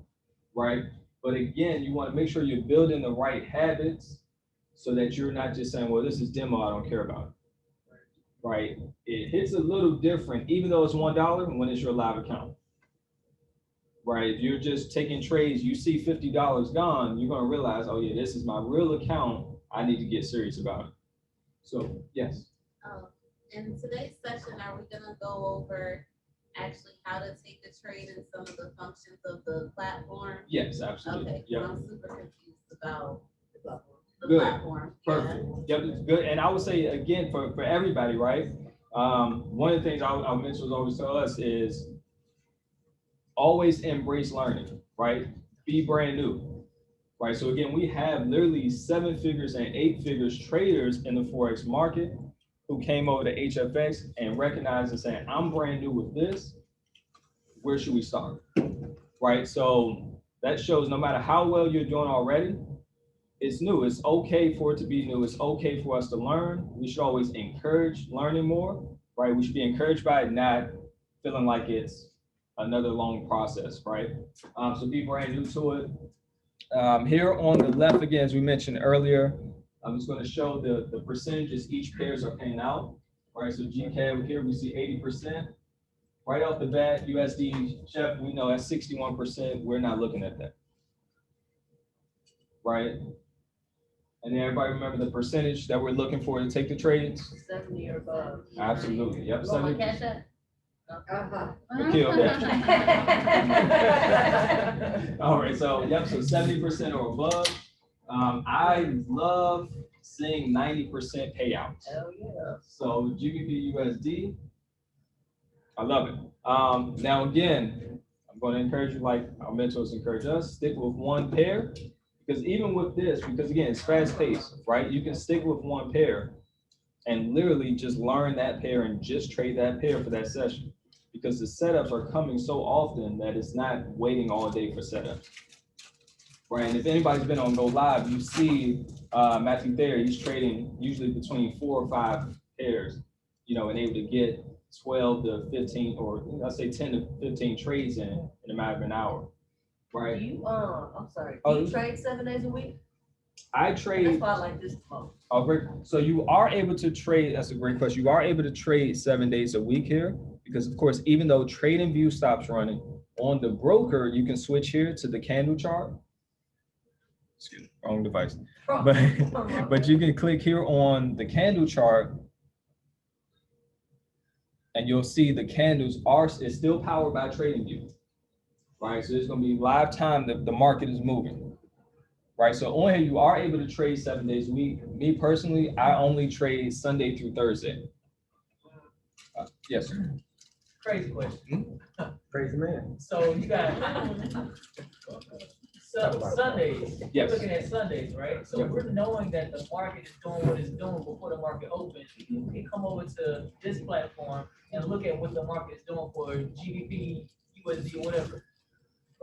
right? But again, you want to make sure you're building the right habits so that you're not just saying, well, this is demo, I don't care about it. Right? It hits a little different, even though it's $1 when it's your live account. Right? If you're just taking trades, you see $50 gone, you're gonna realize, oh yeah, this is my real account. I need to get serious about it. So yes. In today's session, are we gonna go over actually how to take the trade and some of the functions of the platform? Yes, absolutely. Okay, Yep. I'm super confused about the Good. platform. Perfect. Yep, it's good. And I would say again for everybody, right? One of the things our mentors always tell us is always embrace learning, right? Be brand new, right? So again, we have literally 7 figures and 8 figures traders in the Forex market who came over to HFX and recognized and saying, I'm brand new with this. Where should we start? Right? So that shows no matter how well you're doing already, it's new. It's okay for it to be new. It's okay for us to learn. We should always encourage learning more, right? We should be encouraged by it, not feeling like it's another long process, right? So be brand new to it. Here on the left, again, as we mentioned earlier, I'm just going to show the percentages each pairs are paying out, right? So GCAD here we see 80%. Right off the bat, USD, Jeff, we know at 61%, we're not looking at that, right? And then everybody remember the percentage that we're looking for to take the trades? 70 or above. Absolutely, yep. You want my 70%. cash app? We killed that. All right, so yep, so 70% or above. I love seeing 90% payouts. Hell yeah. So GBP USD, I love it. Now again, I'm going to encourage you, like our mentors encourage us, stick with one pair. Because even with this, because again, it's fast paced, right? You can stick with one pair and literally just learn that pair and just trade that pair for that session. Because the setups are coming so often that it's not waiting all day for setups. Right, and if anybody's been on Go Live, you see Matthew Thayer, he's trading usually between 4 or 5 pairs, you know, and able to get 12 to 15, or let's say 10 to 15 trades in a matter of an hour. Right. Do you, I'm sorry, do you trade 7 days a week? I trade. That's why I like this talk. Oh, great. So you are able to trade, that's a great question. You are able to trade 7 days a week here, because of course, even though Trading View stops running, on the broker, you can switch here to the candle chart. Excuse me, wrong device. But you can click here on the candle chart and you'll see the candles is still powered by Trading View. Right, so it's going to be live time that the market is moving. Right, so on here you are able to trade 7 days a week. Me personally, I only trade Sunday through Thursday. Yes, sir. Crazy question. Crazy man. So you got Sundays. Yes. We're looking at Sundays, right? So we're knowing that the market is doing what it's doing before the market opens. You can come over to this platform and look at what the market is doing for GBP, USD, whatever.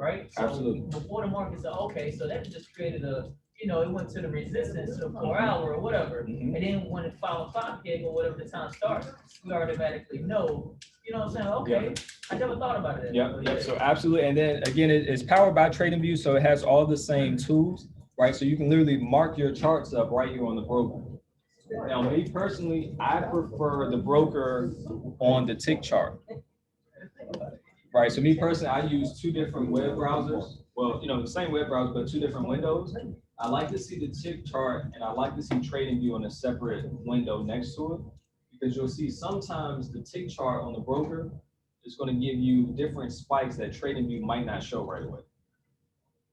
Right? So Absolutely. before the market said, okay, so that just created a, you know, it went to the resistance to the 4 hour or whatever. And then when it followed 5 gig or whatever the time starts, we automatically know, you know what I'm saying? Okay, I never thought about it. Yep, so absolutely. And then again, it's powered by Trading View, so it has all the same tools, right? So you can literally mark your charts up right here on the broker. Now, me personally, I prefer the broker on the tick chart. Right, so me personally, I use 2 different web browsers. Well, you know, the same web browser, but 2 different windows. I like to see the tick chart and I like to see Trading View on a separate window next to it, because you'll see sometimes the tick chart on the broker is going to give you different spikes that Trading View might not show right away.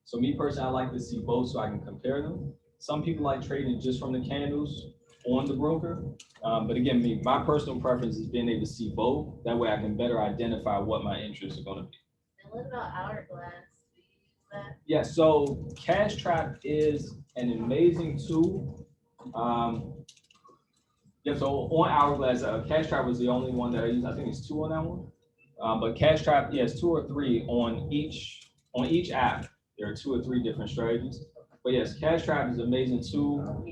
So me personally, I like to see both so I can compare them. Some people like trading just from the candles on the broker. But again, my personal preference is being able to see both. That way I can better identify what my interests are going to be. And what about Hourglass? Do you use that? Yeah, so Cash Trap is an amazing tool. Yeah, so on Hourglass, Cash Trap was the only one that I used. I think it's 2 on that one. But Cash Trap, yes, 2 or 3 on each app. There are 2 or 3 different strategies. But yes, Cash Trap is an amazing tool.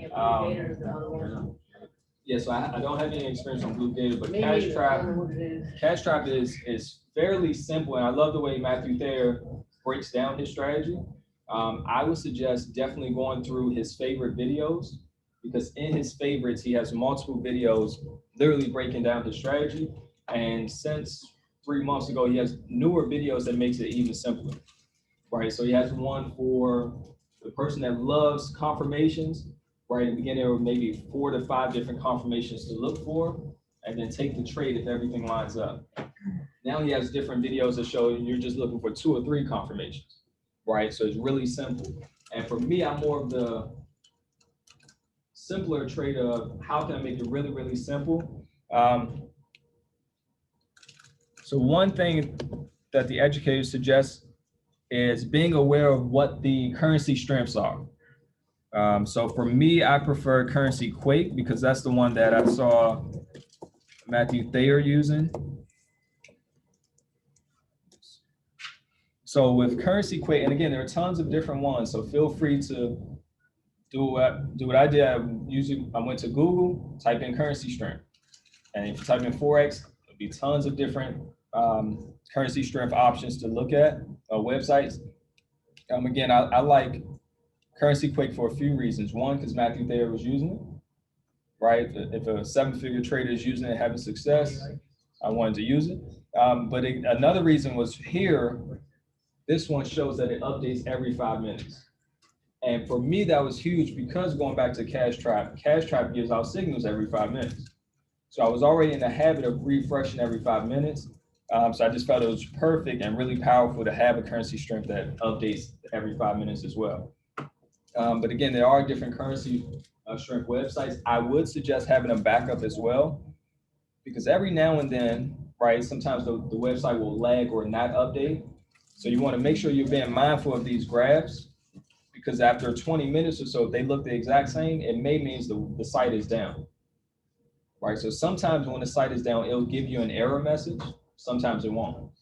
Yeah, so I don't have any experience on Blue Gator, but Cash Trap is fairly simple, and I love the way Matthew Thayer breaks down his strategy. I would suggest definitely going through his favorite videos, because in his favorites, he has multiple videos literally breaking down his strategy. And since 3 months ago, he has newer videos that makes it even simpler, right? So he has one for the person that loves confirmations, right? In the beginning, there were maybe 4 to 5 different confirmations to look for, and then take the trade if everything lines up. Now he has different videos that show you're just looking for 2 or 3 confirmations, right? So it's really simple. And for me, I'm more of the simpler trader of how can I make it really, really simple. So one thing that the educators suggest is being aware of what the currency strengths are. So for me, I prefer currency Quake because that's the one that I saw Matthew Thayer using. So with currency Quake, and again, there are tons of different ones, so feel free to do what I did. I went to Google, type in currency strength. And if you type in Forex, there'll be tons of different currency strength options to look at, websites. Again, I like currency Quake for a few reasons. One, because Matthew Thayer was using it, right? If a 7-figure trader is using it, having success, I wanted to use it. But another reason was here, this one shows that it updates every 5 minutes. And for me, that was huge because going back to Cash Trap gives out signals every 5 minutes. So I was already in the habit of refreshing every 5 minutes. So I just felt it was perfect and really powerful to have a currency strength that updates every 5 minutes as well. But again, there are different currency strength websites. I would suggest having a backup as well, because every now and then, right, sometimes the website will lag or not update. So you want to make sure you're being mindful of these graphs, because after 20 minutes or so, if they look the exact same, it may mean the site is down, right? So sometimes when the site is down, it'll give you an error message. Sometimes it won't,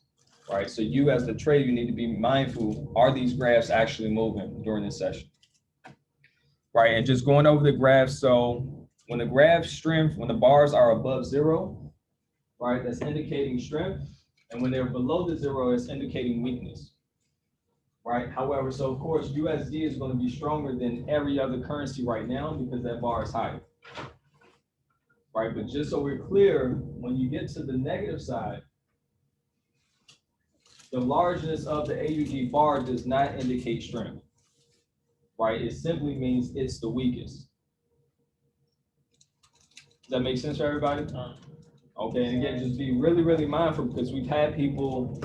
right? So you as the trader, you need to be mindful, are these graphs actually moving during this session, right? And just going over the graphs. So when the graph strength, when the bars are above 0, right, that's indicating strength. And when they're below the 0, it's indicating weakness. Right. However, so of course, USD is going to be stronger than every other currency right now because that bar is higher. Right. But just so we're clear, when you get to the negative side, the largeness of the AUD bar does not indicate strength. Right. It simply means it's the weakest. Does that make sense for everybody? Okay. And again, just be really, really mindful, because we've had people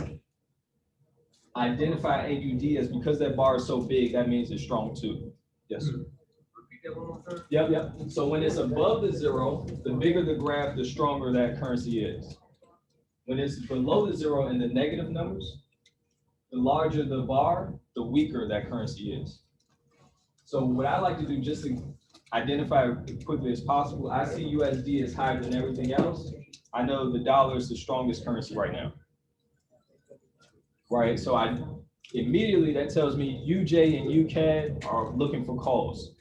identify AUD as because that bar is so big, that means it's strong too. Yes, sir. Repeat that one more time. Yep. So when it's above the 0, the bigger the graph, the stronger that currency is. When it's below the 0 in the negative numbers, the larger the bar, the weaker that currency is. So what I like to do, just to identify as quickly as possible, I see USD is higher than everything else. I know the dollar is the strongest currency right now. Right, so immediately that tells me UJ and UCAD are looking for calls.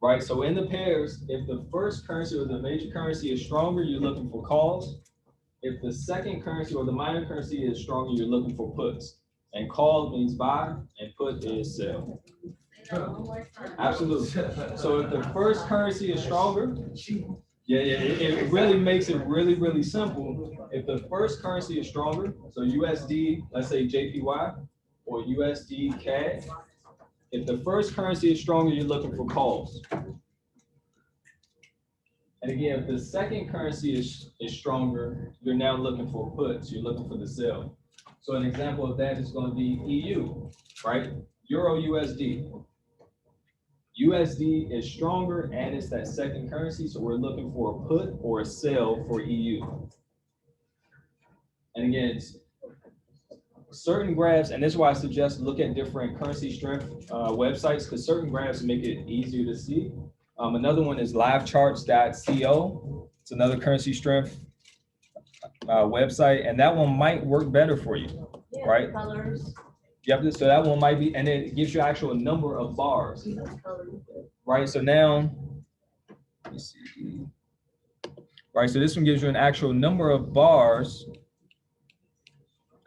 Right, so in the pairs, if the first currency or the major currency is stronger, you're looking for calls. If the second currency or the minor currency is stronger, you're looking for puts. And call means buy, and put is sell. Absolutely. So if the first currency is stronger, it really makes it really, really simple. If the first currency is stronger, so USD, let's say JPY, or USD CAD, if the first currency is stronger, you're looking for calls. And again, if the second currency is stronger, you're now looking for puts, you're looking for the sell. So an example of that is going to be EU, right? Euro USD. USD is stronger and it's that second currency, so we're looking for a put or a sell for EU. And again, it's certain graphs, and this is why I suggest look at different currency strength websites, because certain graphs make it easier to see. Another one is livecharts.co. It's another currency strength website, and that one might work better for you, right? Colors. Yep, so that one might be, and it gives you actual number of bars, right? So now, let me see. Right, so this one gives you an actual number of bars.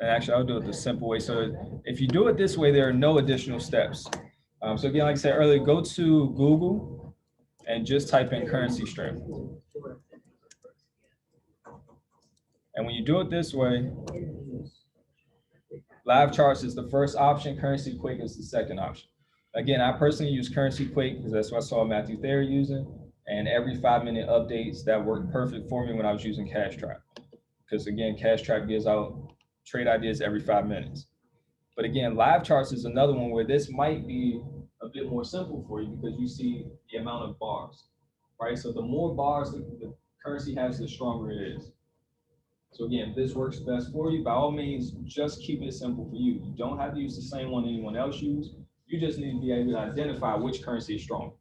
And actually, I'll do it the simple way. So if you do it this way, there are no additional steps. So again, like I said earlier, go to Google, and just type in currency strength. And when you do it this way, live charts is the first option, currency quick is the second option. Again, I personally use currency quick because that's what I saw Matthew Thayer using, and every 5-minute updates that worked perfect for me when I was using Cash Trap. Because again, Cash Trap gives out trade ideas every 5 minutes. But again, live charts is another one where this might be a bit more simple for you because you see the amount of bars, right? So the more bars the currency has, the stronger it is. So again, if this works best for you, by all means, just keep it simple for you. You don't have to use the same one anyone else used. You just need to be able to identify which currency is strong.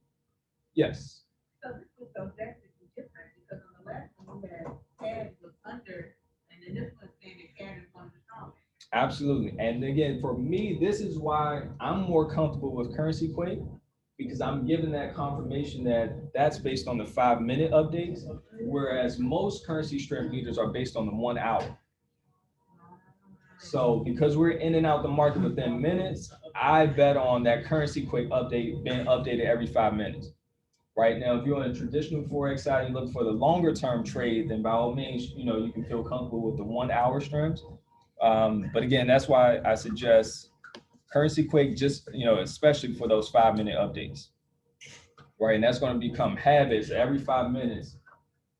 Yes. So this was so drastically different because on the last one we had CAD was under, and then this one saying that CAD is one of the strongest. Absolutely. And again, for me, this is why I'm more comfortable with currency quake, because I'm given that confirmation that that's based on the 5-minute updates, whereas most currency strength leaders are based on the 1 hour. So because we're in and out the market within minutes, I bet on that currency quick update being updated every 5 minutes. Right now, if you're on a traditional Forex side, you look for the longer term trade, then by all means, you can feel comfortable with the 1 hour strengths. But again, that's why I suggest currency quick, just, especially for those 5-minute updates, right? And that's going to become habits. Every 5 minutes,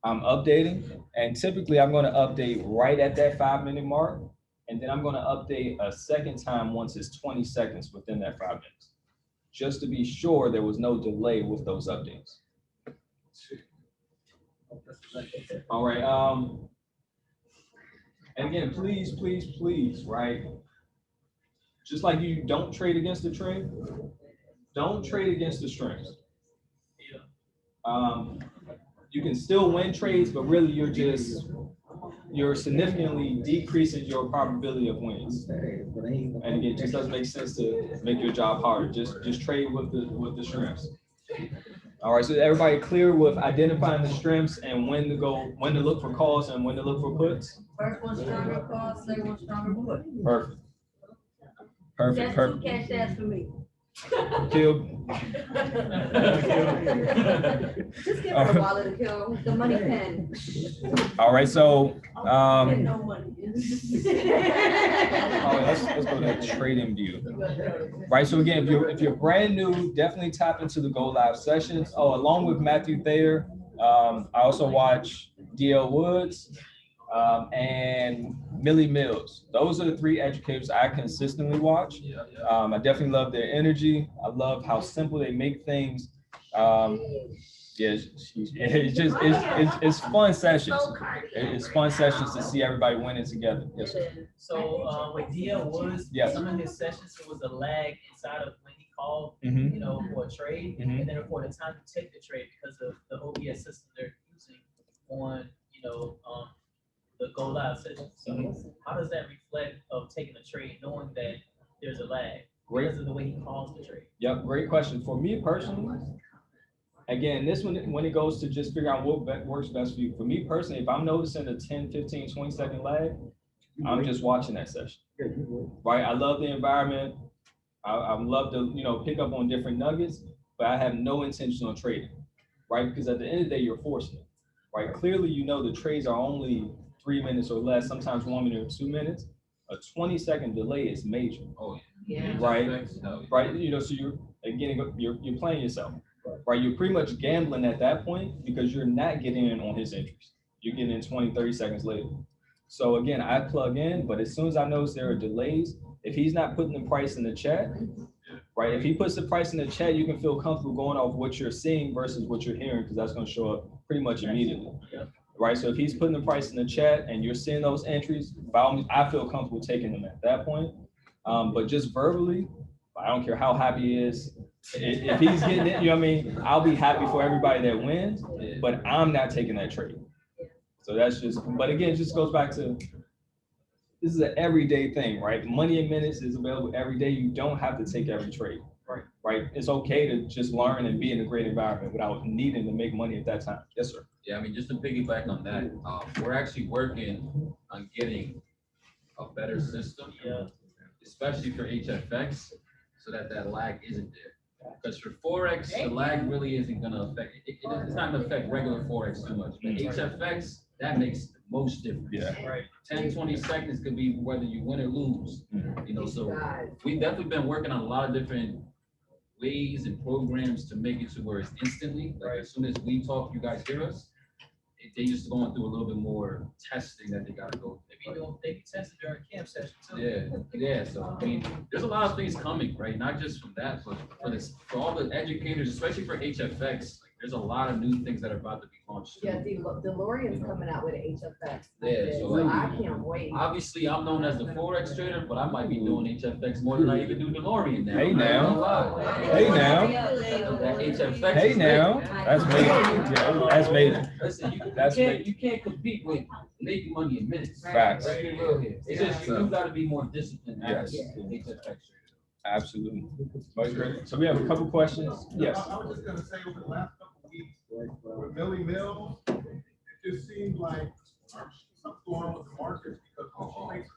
I'm updating, and typically I'm going to update right at that 5-minute mark. And then I'm going to update a second time once it's 20 seconds within that 5 minutes, just to be sure there was no delay with those updates. All right. And again, please, right? Just like you don't trade against the trend, don't trade against the strengths. You can still win trades, but really you're significantly decreasing your probability of wins. And again, it just doesn't make sense to make your job harder. Just trade with the strengths. All right, so everybody clear with identifying the strengths and when to look for calls and when to look for puts? First one stronger call, second one stronger put. Perfect. That's 2 cash ads for me. Kill. Just give her a wallet to kill the money pen. All right, so No money. let's go to trading view. Right, so again, if you're brand new, definitely tap into the Go Live sessions. Oh, along with Matthew Thayer, I also watch DL Woods and Millie Mills. Those are the 3 educators I consistently watch. I definitely love their energy. I love how simple they make things. It's fun sessions. It's fun sessions to see everybody winning together. Yes, sir. So with DL Woods, Yes. some of his sessions, it was a lag inside of when he called, for a trade, Mhm. and then for the time to take the trade because of the OBS system they're using on, the Go Live session. So how does that reflect of taking a trade, knowing that there's a lag because of the way he calls the trade? Yep, great question. For me personally, again, this one, when it goes to just figure out what works best for you. For me personally, if I'm noticing a 10, 15, 20-second lag, I'm just watching that session. Right? I love the environment. I love to, pick up on different nuggets, but I have no intention on trading, right? Because at the end of the day, you're forcing it, right? Clearly, the trades are only 3 minutes or less, sometimes 1 minute or 2 minutes. A 20-second delay is major. Oh, Yeah. Right? Right? So you're playing yourself, right? You're pretty much gambling at that point because you're not getting in on his interest. You're getting in 20, 30 seconds later. So again, I plug in, but as soon as I notice there are delays, if he's not putting the price in the chat, right? If he puts the price in the chat, you can feel comfortable going off what you're seeing versus what you're hearing, because that's going to show up pretty much immediately. Right? So if he's putting the price in the chat and you're seeing those entries, by all means, I feel comfortable taking them at that point. But just verbally, I don't care how happy he is. If he's getting it, I'll be happy for everybody that wins, but I'm not taking that trade. So that's but again, it just goes back to, this is an everyday thing, right? Money in Minutes is available every day. You don't have to take every trade, right? It's okay to just learn and be in a great environment without needing to make money at that time. Yes, sir. Yeah, just to piggyback on that, we're actually working on getting a better system, especially for HFX, so that lag isn't there. Because for Forex, the lag really isn't gonna affect, it's not gonna affect regular Forex too much, but HFX, that makes the most difference. Yeah. Right. 10, 20 seconds could be whether you win or lose, you know, so we've definitely been working on a lot of different ways and programs to make it to where it's instantly, like as soon as we talk, you guys hear us. They just going through a little bit more testing that they gotta go. They be tested during camp session too. Yeah, so I mean, there's a lot of things coming, right? Not just from that, but for all the educators, especially for HFX, like there's a lot of new things that are about to be launched. Yeah, DeLorean's coming out with an HFX. Yeah, So I can't wait. Obviously, I'm known as the Forex trader, but I might be doing HFX more than I even do DeLorean now. Hey now. Hey now. That HFX. Hey now. That's major. That's major. Listen, That's you can't compete with making money in minutes. Facts. Let's be real here. It's just you gotta be more disciplined as Yes. an HFX trader. Absolutely. So we have a couple questions. Yes. I was just gonna say over the last couple of weeks, with Millie Mills, it just seems like something's going on with the markets because when she makes a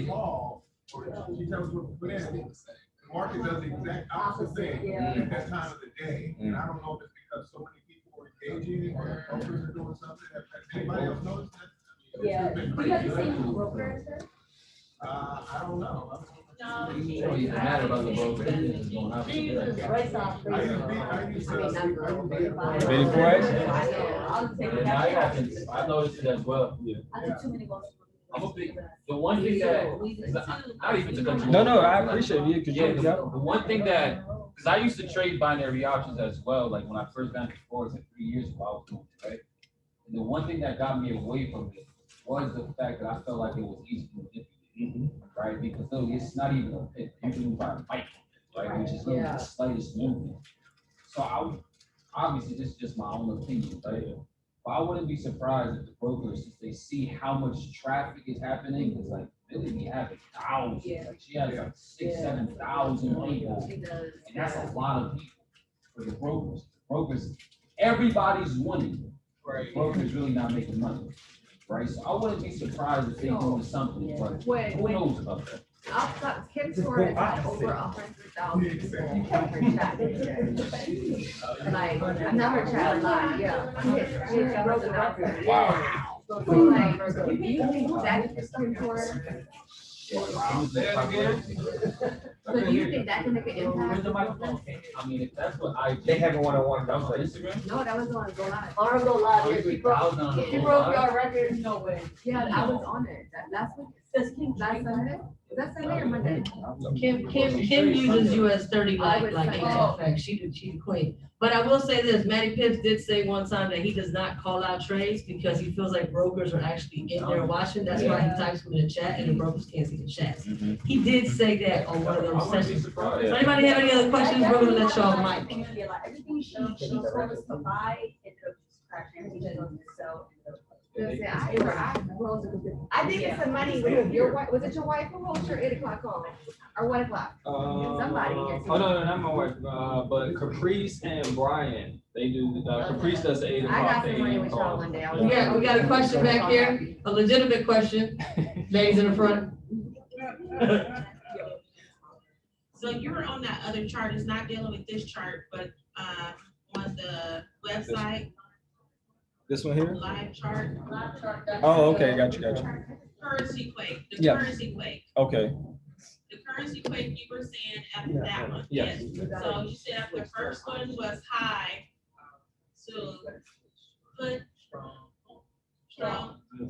call, or she tells us what to put in, the market does the exact opposite thing at that time of the day. And I don't know if it's because so many people are engaging or brokers are doing something. Has anybody else noticed that? Yeah. Do you have the same broker, sir? I don't know. You don't even matter about the broker. It's just going out. Ready for it? I noticed it as well. I'm a big, the one thing that, not even to cut you No, off. no, I appreciate you. Yeah, the one thing that, because I used to trade binary options as well, like when I first got into Forex like 3 years ago, I was doing it, right? And the one thing that got me away from it was the fact that I felt like it was easy to manipulate, right? Because look, it's not even a pit, you can buy a fight, right? Which is really the slightest movement. So obviously, this is just my own opinion, right? But I wouldn't be surprised if the brokers, if they see how much traffic is happening, because like really we have thousands, like she has like 6,000 to 7,000 people, and that's a lot of people for the brokers. Brokers, everybody's winning, right? Brokers really not making money, right? So I wouldn't be surprised if they doing something, but who knows about that? Kim's store has had over 100,000 people on her chat. Like, I've never chatted live, yeah. She broke it out. Wow. So like, do you think that is Kim's store? So do you think that can make an impact? I mean, if that's what I. They have a one-on-one on conversation. Instagram? No, that was on Go Live. Or go live, yeah, she broke Your your record, no way. Yeah, I was on it. Last week. Last Sunday. Was that Sunday or Monday? Kim uses US 30 like HFX. She's the queen. But I will say this, Matty Pitts did say one time that he does not call out trades because he feels like brokers are actually in there watching. That's why he types them in the chat and the brokers can't see the chats. He did say that on one of those sessions. So anybody have any other questions? We're gonna let y'all mic. Yeah, like everything she told us to buy, it could just crash everything she's going to sell. I did get some money with your wife. Was it your wife who hosted your 8 o'clock call or 1 o'clock? Somebody. Oh no, not my wife. But Caprice and Brian, they do. Caprice does the 8 o'clock. I got some money with y'all one day. We got a question back here, a legitimate question. Names in the front. So you were on that other chart, it's not dealing with this chart, but on the website, This one here? live chart. Oh, okay, got you. Currency quake, the Yeah. currency quake. Okay. The currency quake, you were saying after that one. Yes. So you said after the first one was high to put strong, call. The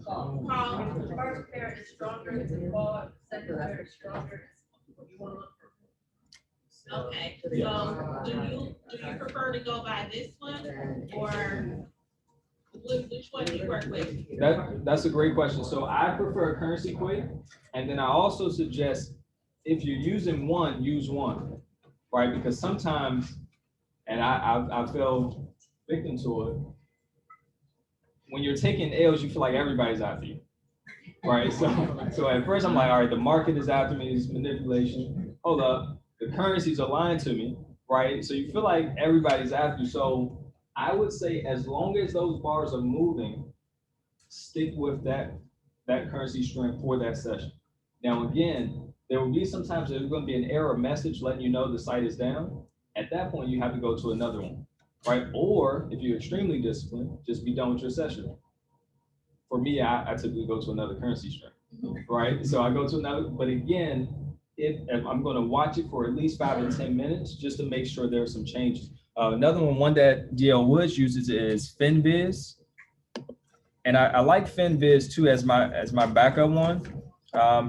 first pair is stronger than the call, second pair is stronger. You wanna look for. Okay, so do you prefer to go by this one or which one do you work with? That's a great question. So I prefer currency quake, and then I also suggest if you're using one, use one, right? Because sometimes, and I fell victim to it. When you're taking L's, you feel like everybody's after you, right? So at first I'm like, all right, the market is after me, it's manipulation. Hold up, the currencies are lying to me, right? So you feel like everybody's after you. So I would say as long as those bars are moving, stick with that currency strength for that session. Now, again, there will be sometimes there's going to be an error message letting you know the site is down. At that point, you have to go to another one, right? Or if you're extremely disciplined, just be done with your session. For me, I typically go to another currency string, right? So I go to another, but again, if I'm going to watch it for at least 5 to 10 minutes just to make sure there are some changes. Another one that DL Woods uses is FinViz. And I like FinViz too as my backup one,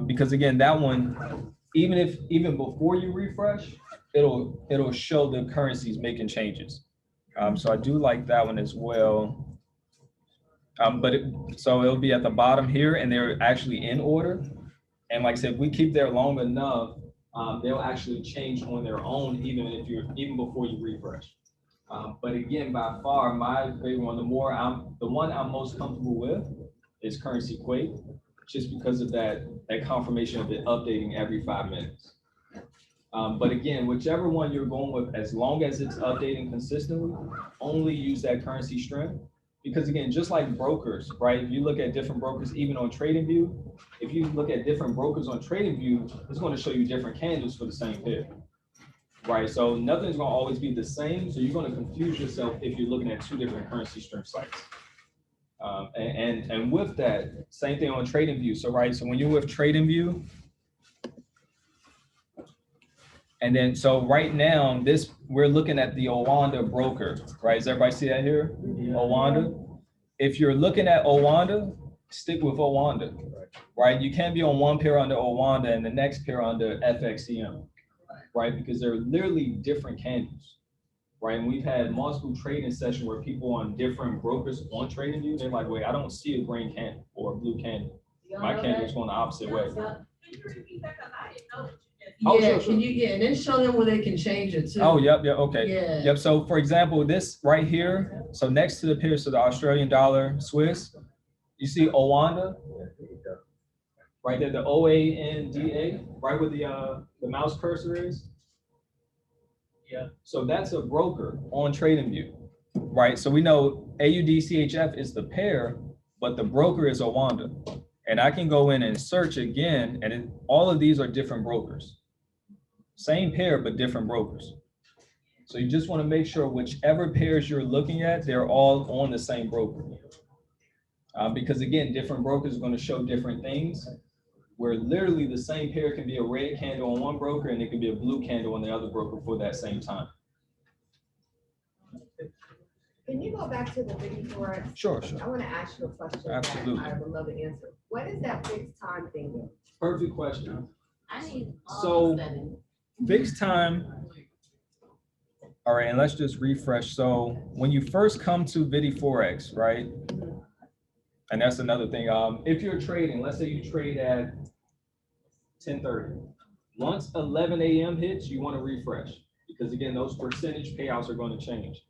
because again, that one, even before you refresh, it'll show the currencies making changes. So I do like that one as well. So it'll be at the bottom here, and they're actually in order. And like I said, if we keep there long enough, they'll actually change on their own, even before you refresh. But again, by far, my favorite one, the one I'm most comfortable with is Currency Quake, just because of that confirmation of it updating every 5 minutes. But again, whichever one you're going with, as long as it's updating consistently, only use that currency string. Because again, just like brokers, right? If you look at different brokers, even on TradingView, if you look at different brokers on TradingView, it's going to show you different candles for the same pair. Right, so nothing's gonna always be the same. So you're gonna confuse yourself if you're looking at 2 different currency string sites. And with that, same thing on TradingView. So right, so when you're with TradingView, and then so right now we're looking at the Owanda broker, right? Does everybody see that here? Owanda. If you're looking at Owanda, stick with Owanda, right? You can't be on one pair under Owanda and the next pair under FXCM. Right, because they're literally different candles, right? And we've had multiple trading sessions where people on different brokers on TradingView, they're like, wait, I don't see a green candle or a blue candle. My candle's going the opposite way. Yeah, can you, and then show them where they can change it too. Oh, yep, okay. Yeah. Yep, so for example, this right here, so next to the pair, so the Australian dollar, Swiss, you see Owanda? Right there, the OANDA, right where the mouse cursor is. Yeah. So that's a broker on TradingView, right? So we know AUDCHF is the pair, but the broker is Owanda. And I can go in and search again, and all of these are different brokers. Same pair, but different brokers. So you just want to make sure whichever pairs you're looking at, they're all on the same broker. Because again, different brokers are going to show different things, where literally the same pair can be a red candle on one broker and it can be a blue candle on the other broker for that same time. Can you go back to the video for us? Sure. I want to ask you a question. Absolutely. I would love to answer. What is that fixed time thing? Perfect question. I need So fixed time. All right, and let's just refresh. So when you first come to VidiForex, right? And that's another thing. If you're trading, let's say you trade at 10:30. Once 11 a.m. hits, you want to refresh, because again, those percentage payouts are going to change.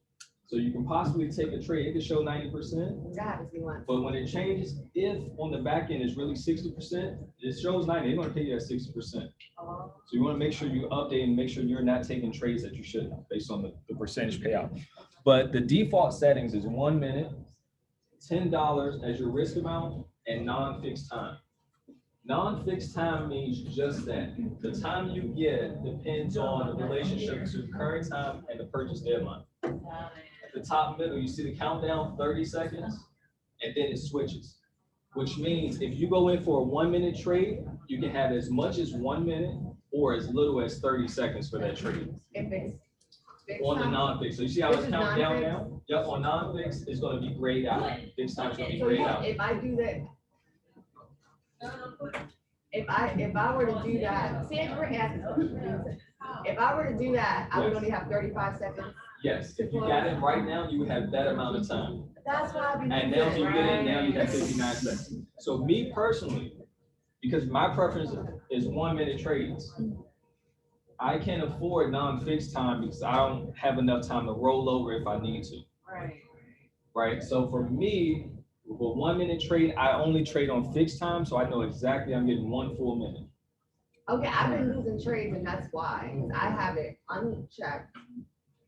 So you can possibly take a trade, it can show 90%, but when it changes, if on the back end is really 60%, it shows 90, they're going to pay you at 60%. So you want to make sure you update and make sure you're not taking trades that you shouldn't based on the percentage payout. But the default settings is 1 minute, $10 as your risk amount, and non-fixed time. Non-fixed time means just that. The time you get depends on the relationship to current time and the purchase deadline. At the top middle, you see the countdown, 30 seconds, and then it switches. Which means if you go in for a 1 minute trade, you can have as much as 1 minute or as little as 30 seconds for that trade. On the non-fixed. So you see how it's counting down now? Yep, on non-fixed, it's going to be grayed out. Fixed time is going to be grayed out. If I do that, if I were to do that, see, we're asking. If I were to do that, I would only have 35 seconds. Yes, if you got it right now, you would have that amount of time. That's why I've been And now if you get it now, you have 59 seconds. So me personally, because my preference is 1 minute trades, I can't afford non-fixed time because I don't have enough time to roll over if I need to. Right. So for me, with 1 minute trade, I only trade on fixed time, so I know exactly I'm getting 1 full minute. Okay, I've been losing trades, and that's why, because I have it unchecked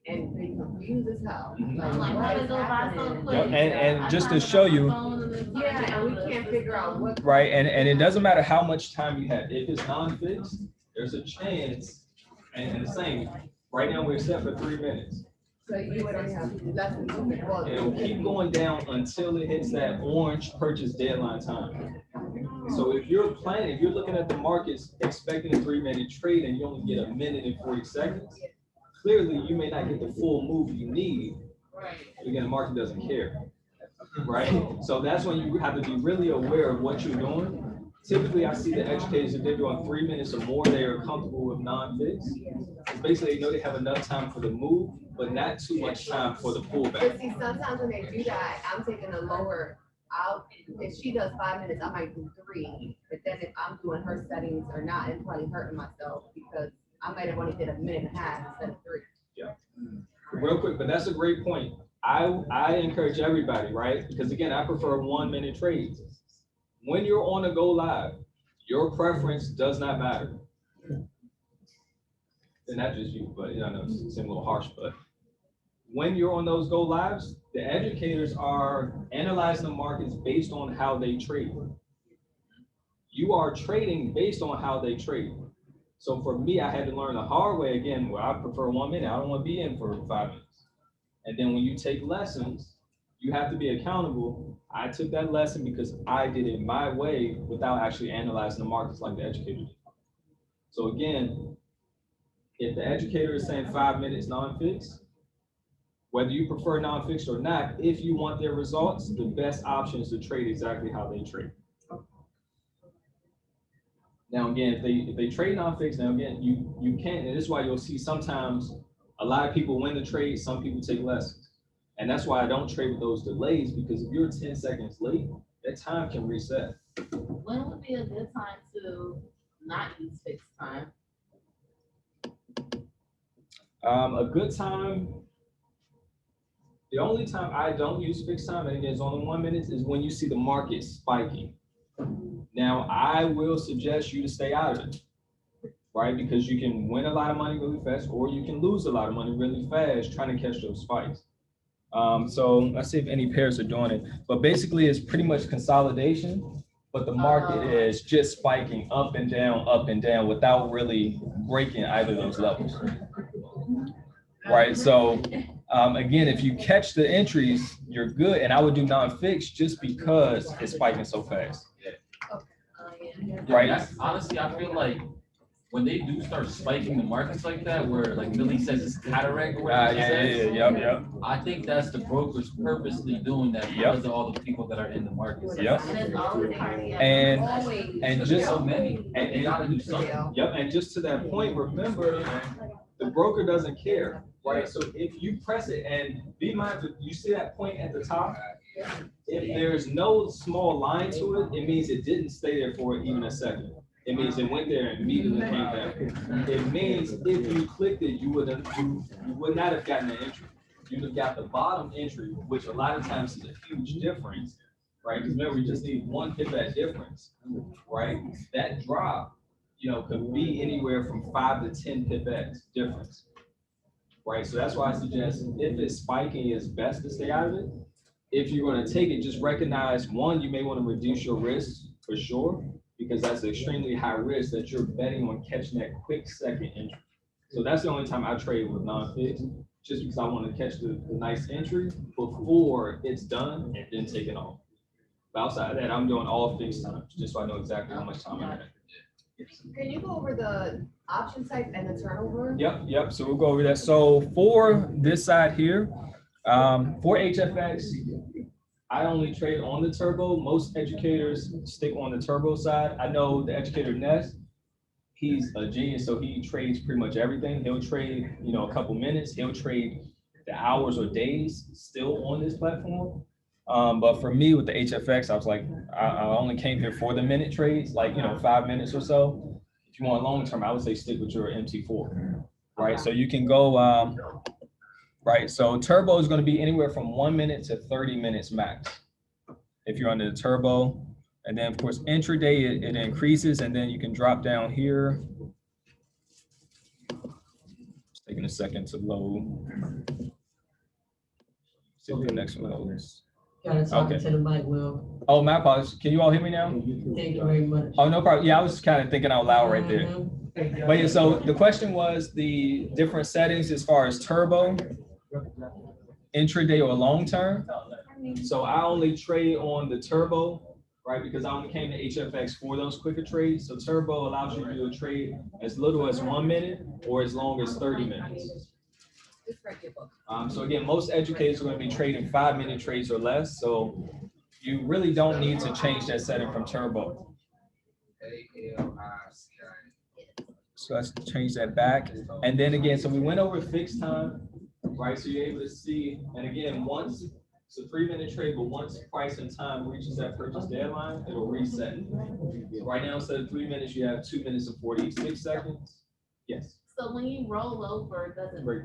and they confused as hell. Like, what is happening? Yep. And just to show you, yeah, and we can't figure out what. right, and it doesn't matter how much time you have. If it's non-fixed, there's a chance, and the same, Right now, we're set for 3 minutes. So you would only have less than 2 minutes. Well, It'll keep going down until it hits that orange purchase deadline time. So if you're planning, if you're looking at the markets expecting a 3-minute trade and you only get 1 minute and 40 seconds, clearly you may not get the full move you need. Again, the market doesn't care, right? So that's when you have to be really aware of what you're doing. Typically, I see the educators, if they're doing 3 minutes or more, they are comfortable with non-fixed. Basically, they know they have enough time for the move, but not too much time for the pullback. But see, sometimes when they do that, I'm taking a lower out. If she does 5 minutes, I might do 3. But then if I'm doing her settings or not, I'm probably hurting myself because I might have only did 1.5 minutes instead of 3. Yeah. Real quick, but that's a great point. I encourage everybody, right? Because again, I prefer 1 minute trades. When you're on a go live, your preference does not matter. And not just you, but I know it seems a little harsh, but when you're on those go lives, the educators are analyzing the markets based on how they trade. You are trading based on how they trade. So for me, I had to learn the hard way again, where I prefer 1 minute. I don't want to be in for 5 minutes. And then when you take lessons, you have to be accountable. I took that lesson because I did it my way without actually analyzing the markets like the educator did. So again, if the educator is saying 5 minutes non-fixed, whether you prefer non-fixed or not, if you want their results, the best option is to trade exactly how they trade. Now again, if they trade non-fixed, now again, you can't, and this is why you'll see sometimes a lot of people win the trade, some people take lessons. And that's why I don't trade with those delays, because if you're 10 seconds late, that time can reset. When would be a good time to not use fixed time? A good time, the only time I don't use fixed time, and again, it's only 1 minute, is when you see the market spiking. Now, I will suggest you to stay out of it, right? Because you can win a lot of money really fast, or you can lose a lot of money really fast trying to catch those spikes. So let's see if any pairs are doing it. But basically, it's pretty much consolidation, but the market is just spiking up and down without really breaking either of those levels. Right, so again, if you catch the entries, you're good. And I would do non-fixed just because it's spiking so fast. Right. Honestly, I feel like when they do start spiking the markets like that, where like Millie says it's cataract or whatever, Yeah. I think that's the brokers purposely doing that because of all the people that are in the markets. And just so many, and they gotta do something. And just to that point, remember, the broker doesn't care, right? So if you press it, and be mindful, you see that point at the top? If there's no small line to it, it means it didn't stay there for even a second. It means it went there and immediately came down. It means if you clicked it, you would not have gotten an entry. You'd have got the bottom entry, which a lot of times is a huge difference, right? Because remember, you just need 1 pivot difference, right? That drop, could be anywhere from 5 to 10 pivots difference, right? So that's why I suggest if it's spiking, it's best to stay out of it. If you're going to take it, just recognize, 1, you may want to reduce your risk for sure, because that's extremely high risk that you're betting on catching that quick second entry. So that's the only time I trade with non-fixed, just because I want to catch the nice entry before it's done and then take it off. But outside of that, I'm doing all fixed times, just so I know exactly how much time I have. Can you go over the option type and the turnover? Yep. So we'll go over that. So for this side here, for HFX, I only trade on the turbo. Most educators stick on the turbo side. I know the educator Ness, he's a genius, so he trades pretty much everything. He'll trade, a couple minutes. He'll trade the hours or days still on this platform. But for me with the HFX, I was like, I only came here for the minute trades, like, 5 minutes or so. If you want long term, I would say stick with your MT4, right? So you can go, right? So turbo is going to be anywhere from 1 minute to 30 minutes max if you're under the turbo. And then of course, intraday, it increases, and then you can drop down here. It's taking a second to load. See if the next one loads. Gotta talk to the mic, Will. Oh, my apologies. Can you all hear me now? Thank you very much. Oh, no problem. Yeah, I was kind of thinking out loud right there. But yeah, so the question was the different settings as far as turbo, intraday or long term. So I only trade on the turbo, right? Because I only came to HFX for those quicker trades. So turbo allows you to do a trade as little as 1 minute or as long as 30 minutes. So again, most educators are going to be trading 5-minute trades or less. So you really don't need to change that setting from turbo. So let's change that back. And then again, so we went over fixed time, right? So you're able to see, and again, once it's a 3-minute trade, but once price and time reaches that purchase deadline, it'll reset. So right now, instead of 3 minutes, you have 2 minutes and 46 seconds. Yes. So when you roll over,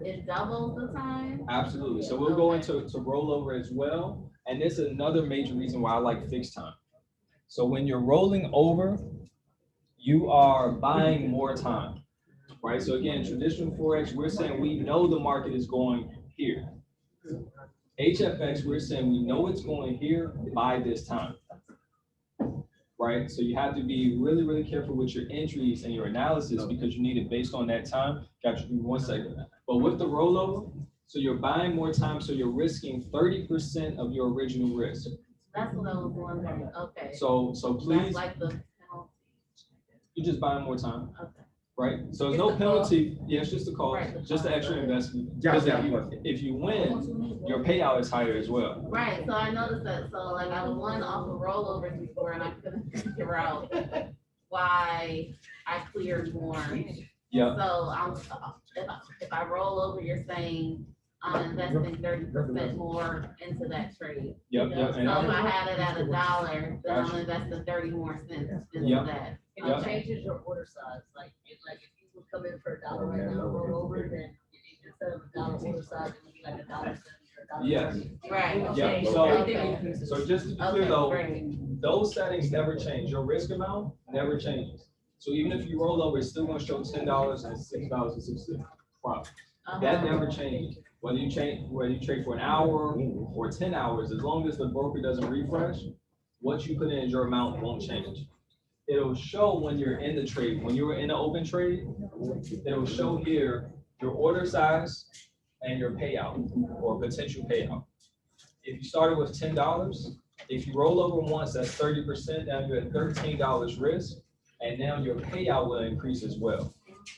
it doubles the time? Absolutely. So we'll go into rollover as well. And this is another major reason why I like fixed time. So when you're rolling over, you are buying more time, right? So again, traditional Forex, we're saying we know the market is going here. HFX, we're saying we know it's going here by this time, right? So you have to be really, really careful with your entries and your analysis because you need it based on that time. Got you 1 second. But with the rollover, so you're buying more time, so you're risking 30% of your original risk. That's what I was wondering. Okay. So please. That's like the penalty. You just buy more time. Okay. Right? So there's no penalty. Yeah, it's just a cost, just the extra investment. Because if you win, your payout is higher as well. Right. So I noticed that. So like I won off of rollovers before and I couldn't figure out why I cleared more. Yeah. So if I roll over, you're saying I'm investing 30% more into that trade. Yep. So if I had it at $1, then I'm investing 30 more cents into that. It changes your order size. Like if you would come in for $1 right now, roll over, then instead of $1 order size, it would be like $1.70 or $1.30. Yes. Right. Yeah. So just to be clear though, those settings never change. Your risk amount never changes. So even if you roll over, it's still going to show $10 and $6.60 profit. That never changes. Whether you trade for an hour or 10 hours, as long as the broker doesn't refresh, what you put in as your amount won't change. It'll show when you're in the trade. When you're in an open trade, it'll show here your order size and your payout or potential payout. If you started with $10, if you roll over once, that's 30%. Now you're at $13 risk, and now your payout will increase as well,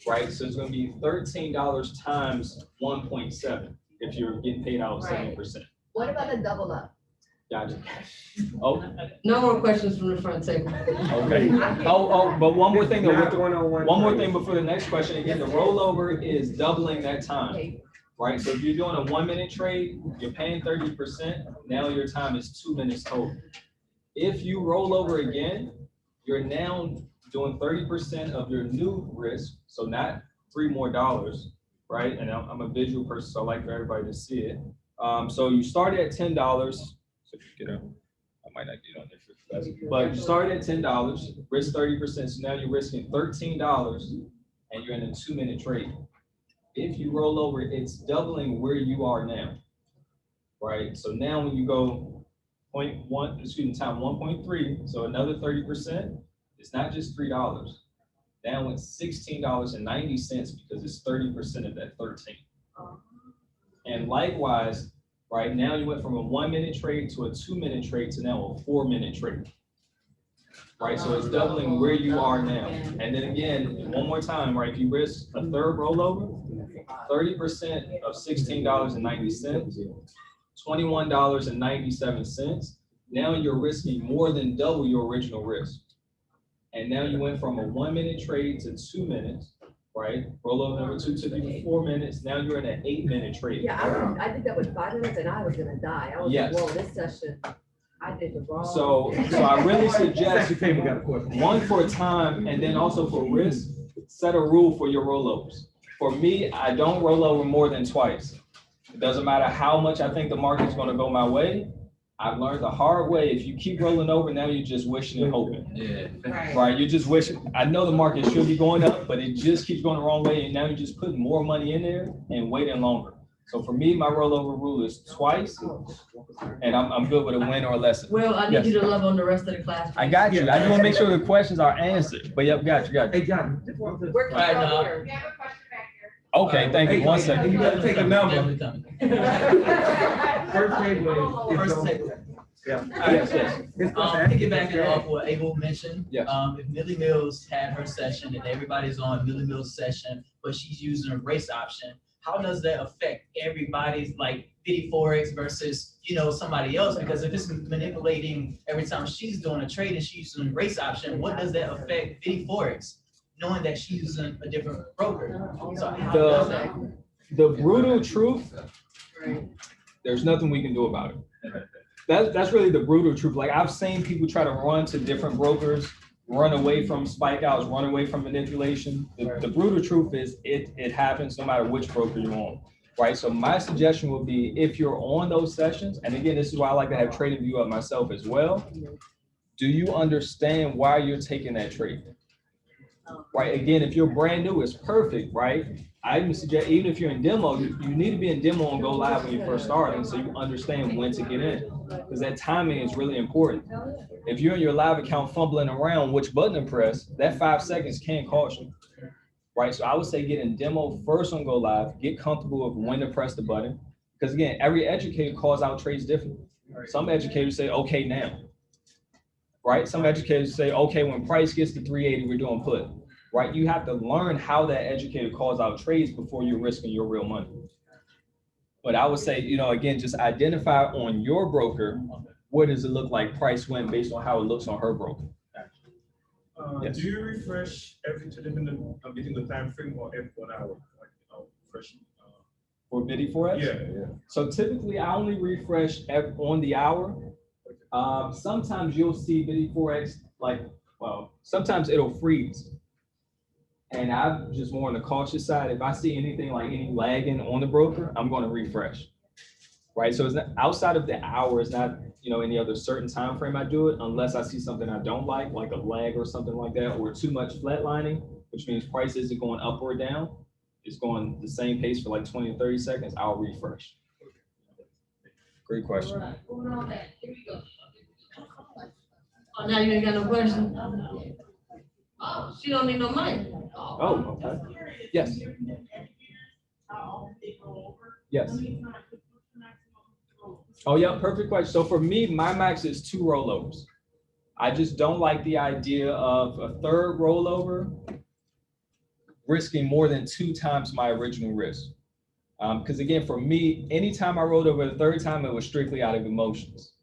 right? So it's going to be $13 times 1.7 if you're getting paid out 70%. What about a double up? Gotcha. Oh, No more questions from the front table. okay. But one more thing though. One more thing before the next question. Again, the rollover is doubling that time, right? So if you're doing a 1-minute trade, you're paying 30%. Now your time is 2 minutes total. If you roll over again, you're now doing 30% of your new risk. So not $3 more, right? And I'm a visual person, so I like for everybody to see it. So you started at $10. So you get I might not get on there, but you started at $10, risk 30%. So now you're risking $13, and you're in a 2-minute trade. If you roll over, it's doubling where you are now, right? So now when you go time 1.3, so another 30%, it's not just $3. Now it's $16.90 because it's 30% of that 13. And likewise, right now you went from a 1-minute trade to a 2-minute trade to now a 4-minute trade. Right, so it's doubling where you are now. And then again, one more time, right? If you risk a third rollover, 30% of $16.90, $21.97. Now you're risking more than double your original risk. And now you went from a 1-minute trade to 2 minutes, right? Rollover number 2 took you 4 minutes. Now you're in an 8-minute trade. Yeah, I did that with 5 minutes and I was gonna die. I was like, whoa, this session, I did the wrong. So I really suggest one for time and then also for risk, set a rule for your rollovers. For me, I don't roll over more than twice. It doesn't matter how much I think the market's gonna go my way. I've learned the hard way. If you keep rolling over, now you're just wishing and hoping. Yeah. Right. You're just wishing. I know the market should be going up, but it just keeps going the wrong way. And now you're just putting more money in there and waiting longer. So for me, my rollover rule is twice, and I'm good with a win or a lesson. Well, I need you to love on the rest of the class. I got you. I just want to make sure the questions are answered. But yep, got you. Hey, John. We're Right now. here. Okay, thank you. 1 second. You gotta take a number. First table is. First table. Yeah. Yes. Piggybacking off what Abel mentioned, Yes. if Millie Mills had her session and everybody's on Millie Mills' session, but she's using a race option, how does that affect everybody's like Biddy Forex versus, somebody else? Because if it's manipulating every time she's doing a trade and she's using a race option, what does that affect Biddy Forex? Knowing that she's using a different broker. So how does that? The brutal truth, there's nothing we can do about it. That's really the brutal truth. Like I've seen people try to run to different brokers, run away from spike outs, run away from manipulation. The brutal truth is it happens no matter which broker you're on, right? So my suggestion would be if you're on those sessions, and again, this is why I like to have trading view up myself as well. Do you understand why you're taking that trade? Right, again, if you're brand new, it's perfect, right? I even suggest, even if you're in demo, you need to be in demo and go live when you first starting so you understand when to get in, because that timing is really important. If you're in your live account fumbling around which button to press, that 5 seconds can cost you, right? So I would say get in demo first on go live, get comfortable with when to press the button, because again, every educator calls out trades differently. Some educators say, okay, now, right? Some educators say, okay, when price gets to 380, we're doing put. Right, you have to learn how that educator calls out trades before you're risking your real money. But I would say, again, just identify on your broker, what does it look like price went based on how it looks on her broker. Yes. Do you refresh every between the time frame or every 1 hour? Refresh. For Biddy Forex? Yeah. So typically I only refresh on the hour. Sometimes you'll see Biddy Forex sometimes it'll freeze. And I'm just more on the cautious side. If I see anything like any lagging on the broker, I'm going to refresh, right? So it's not outside of the hour. It's not, any other certain time frame I do it unless I see something I don't like a lag or something like that, or too much flatlining, which means price isn't going up or down. It's going the same pace for like 20 or 30 seconds. I'll refresh. Great question. Oh, now you ain't got no question? Oh, she don't need no money. Oh, okay. Yes. Yes. Oh, yeah, perfect question. So for me, my max is 2 rollovers. I just don't like the idea of a third rollover risking more than 2 times my original risk. Because again, for me, anytime I rolled over the third time, it was strictly out of emotions,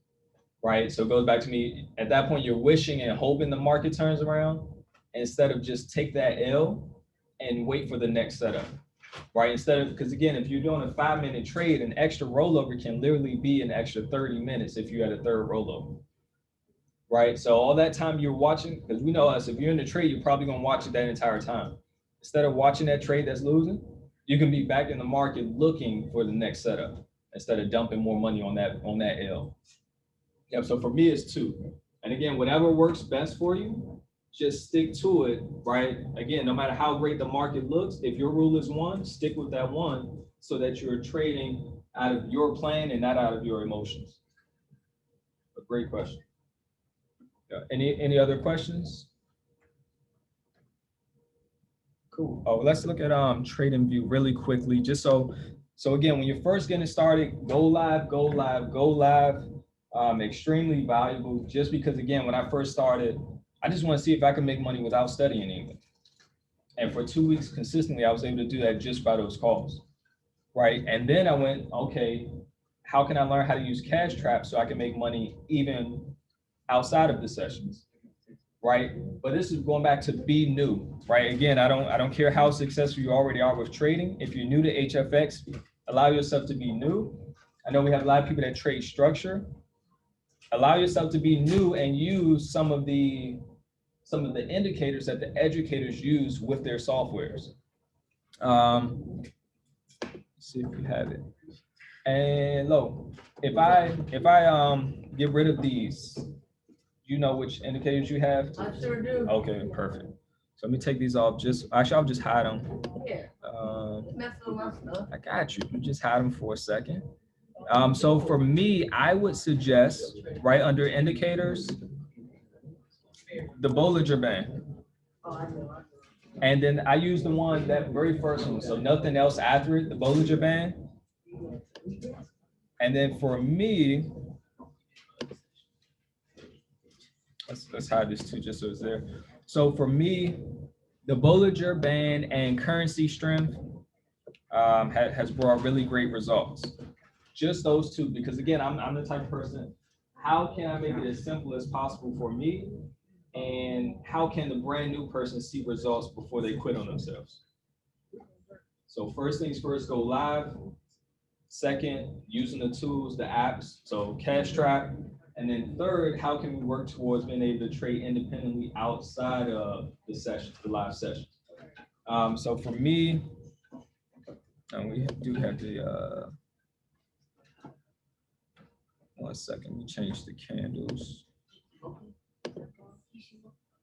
right? So it goes back to me, at that point, you're wishing and hoping the market turns around instead of just take that L and wait for the next setup, right? Because again, if you're doing a 5-minute trade, an extra rollover can literally be an extra 30 minutes if you had a third rollover, right? So all that time you're watching, because we know us, if you're in the trade, you're probably gonna watch it that entire time. Instead of watching that trade that's losing, you can be back in the market looking for the next setup instead of dumping more money on that L. Yeah, so for me, it's 2. And again, whatever works best for you, just stick to it, right? Again, no matter how great the market looks, if your rule is 1, stick with that 1 so that you're trading out of your plan and not out of your emotions. A great question. Yeah. Any other questions? Cool. Oh, let's look at trading view really quickly, just so again, when you're first getting started, go live. Extremely valuable, just because again, when I first started, I just want to see if I can make money without studying anything. And for 2 weeks consistently, I was able to do that just by those calls, right? And then I went, okay, how can I learn how to use cash traps so I can make money even outside of the sessions, right? But this is going back to be new, right? Again, I don't care how successful you already are with trading. If you're new to HFX, allow yourself to be new. I know we have a lot of people that trade structure. Allow yourself to be new and use some of the indicators that the educators use with their softwares. Let's see if we have it. And if I get rid of these, you know which indicators you have? I sure do. Okay, perfect. So let me take these off. Actually, I'll just hide them. Yeah. Mess with my stuff. I got you. Just hide them for a second. So for me, I would suggest right under indicators, the Bollinger Band. Oh, I know. And then I use the one, that very first one. So nothing else after it, the Bollinger Band. And then for me, let's hide this too, just so it's there. So for me, the Bollinger Band and currency strength has brought really great results. Just those two, because again, I'm the type of person, how can I make it as simple as possible for me? And how can the brand new person see results before they quit on themselves? So first things first, go live. Second, using the tools, the apps, so Cash Trap. And then third, how can we work towards being able to trade independently outside of the session, the live session? So for me, and we do have the, one second, we changed the candles.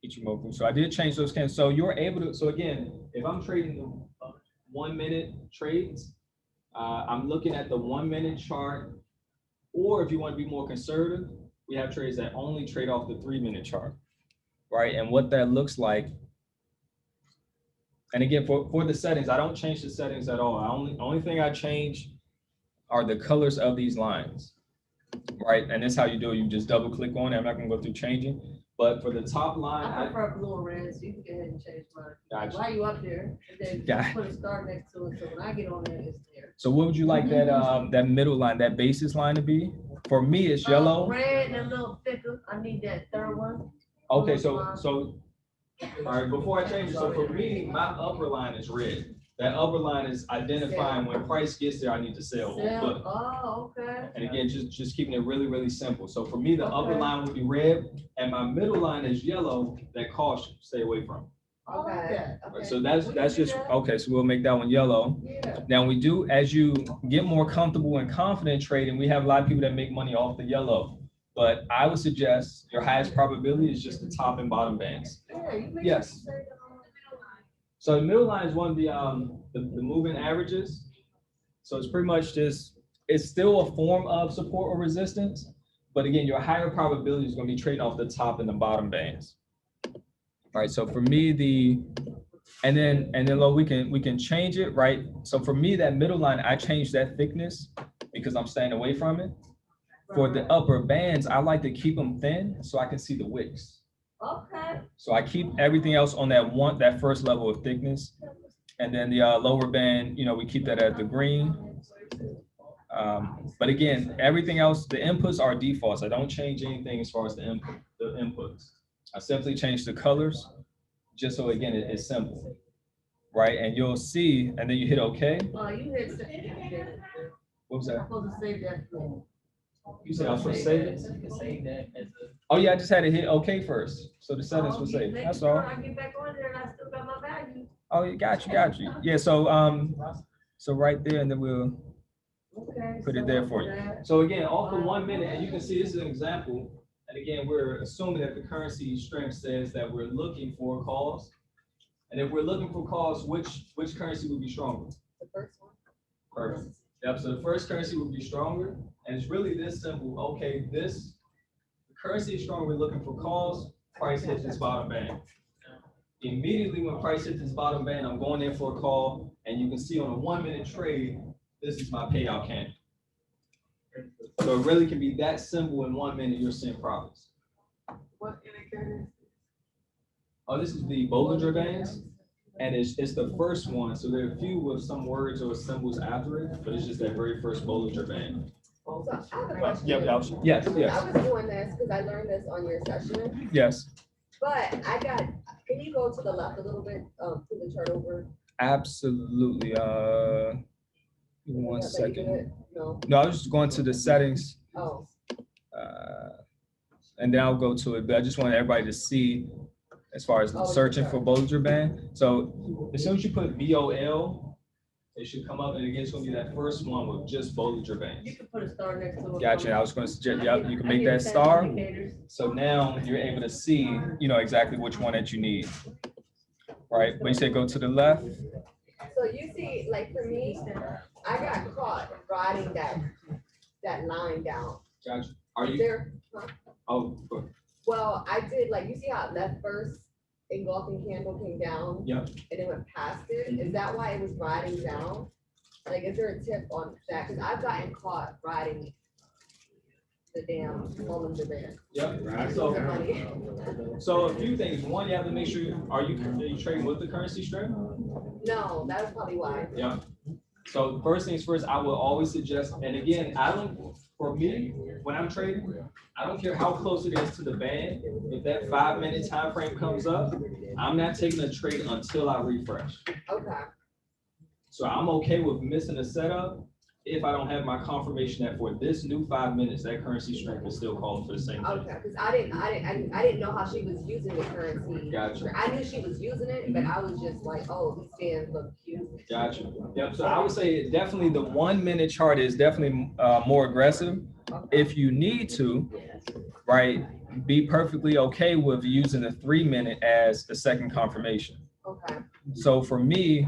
Ichimoku. So I did change those candles. So you're able to, so again, if I'm trading the 1 minute trades, I'm looking at the 1 minute chart, or if you want to be more conservative, we have trades that only trade off the 3 minute chart, right? And what that looks like. And again, for the settings, I don't change the settings at all. Only thing I change are the colors of these lines, right? And that's how you do it. You just double click on it. I'm not gonna go through changing, but for the top line, I prefer blue and red, so you can go ahead and change mine. Gotcha. While you up there, and then put a star next to it, so when I get on there, it's there. So what would you like that that middle line, that basis line to be? For me, it's yellow. Red and a little thicker. I need that third one. Okay, so all right, before I change it, so for me, my upper line is red. That upper line is identifying when price gets there, I need to sell. Oh, okay. And again, just keeping it really, really simple. So for me, the upper line would be red, and my middle line is yellow, that caution, stay away from. Okay. So that's just, okay, so we'll make that one yellow. Yeah. Now we do, as you get more comfortable and confident trading, we have a lot of people that make money off the yellow. But I would suggest your highest probability is just the top and bottom bands. Yes. So the middle line is one of the moving averages. So it's pretty much just, it's still a form of support or resistance, but again, your higher probability is going to be trading off the top and the bottom bands. All right, so for me, and then we can change it, right? So for me, that middle line, I changed that thickness because I'm staying away from it. For the upper bands, I like to keep them thin so I can see the wicks. Okay. So I keep everything else on that first level of thickness. And then the lower band, we keep that at the green. But again, everything else, the inputs are defaults. I don't change anything as far as the inputs. I simply change the colors just so, again, it's simple, right? And you'll see, and then you hit OK. You hit save. What was that? I'm supposed to save that for. You said I was supposed to save it? You can save that as a. Oh yeah, I just had to hit OK first. So the settings will save. That's all. I get back on there and I still got my value. Oh, you got you. Yeah, so so right there, and then we'll put it there for you. So again, off the 1 minute, and you can see this is an example. And again, we're assuming that the currency strength says that we're looking for calls. And if we're looking for calls, which currency would be stronger? The first one. Perfect. Yep, so the first currency would be stronger. And it's really this simple. Okay, the currency is strong, we're looking for calls, price hits this bottom band. Immediately when price hits this bottom band, I'm going in for a call, and you can see on a 1 minute trade, this is my payout candle. So it really can be that simple. In 1 minute, you're seeing profits. What indicator? Oh, this is the Bollinger Bands, and it's the first one. So there are a few with some words or symbols after it, but it's just that very first Bollinger Band. So I have a question. Yes. I was doing this because I learned this on your session. Yes. But can you go to the left a little bit, to the chart over? Absolutely. Give me 1 second. No, I was just going to the settings. Oh. And then I'll go to it, but I just want everybody to see as far as searching for Bollinger Band. So as soon as you put BOL, it should come up, and again, it's going to be that first one with just Bollinger Bands. You can put a star next to it. Gotcha. I was going to suggest, you can make that star. So now you're able to see, exactly which one that you need. right? But you said go to the left. So you see, like for me, I got caught riding that line down. Gotcha. Are you? There, huh? Oh, good. Well, I did, like, you see how it left first, engulfing candle came down? Yep. And it went past it? Is that why it was riding down? Like, is there a tip on that? Because I've gotten caught riding the damn Bollinger Band. Yep. It's So, funny. so a few things. One, you have to make sure, are you trading with the currency strip? No, that was probably why. Yeah. So first things first, I will always suggest, and again, for me, when I'm trading, I don't care how close it is to the band. If that 5-minute time frame comes up, I'm not taking a trade until I refresh. Okay. So I'm okay with missing a setup if I don't have my confirmation that for this new 5 minutes, that currency strength is still calling for the same thing. Okay, because I didn't know how she was using the currency. Gotcha. I knew she was using it, but I was just like, oh, these stands look cute. Gotcha. Yep. So I would say definitely the 1 minute chart is definitely more aggressive. If you need to, right, be perfectly okay with using the 3 minute as the second confirmation. Okay. So for me,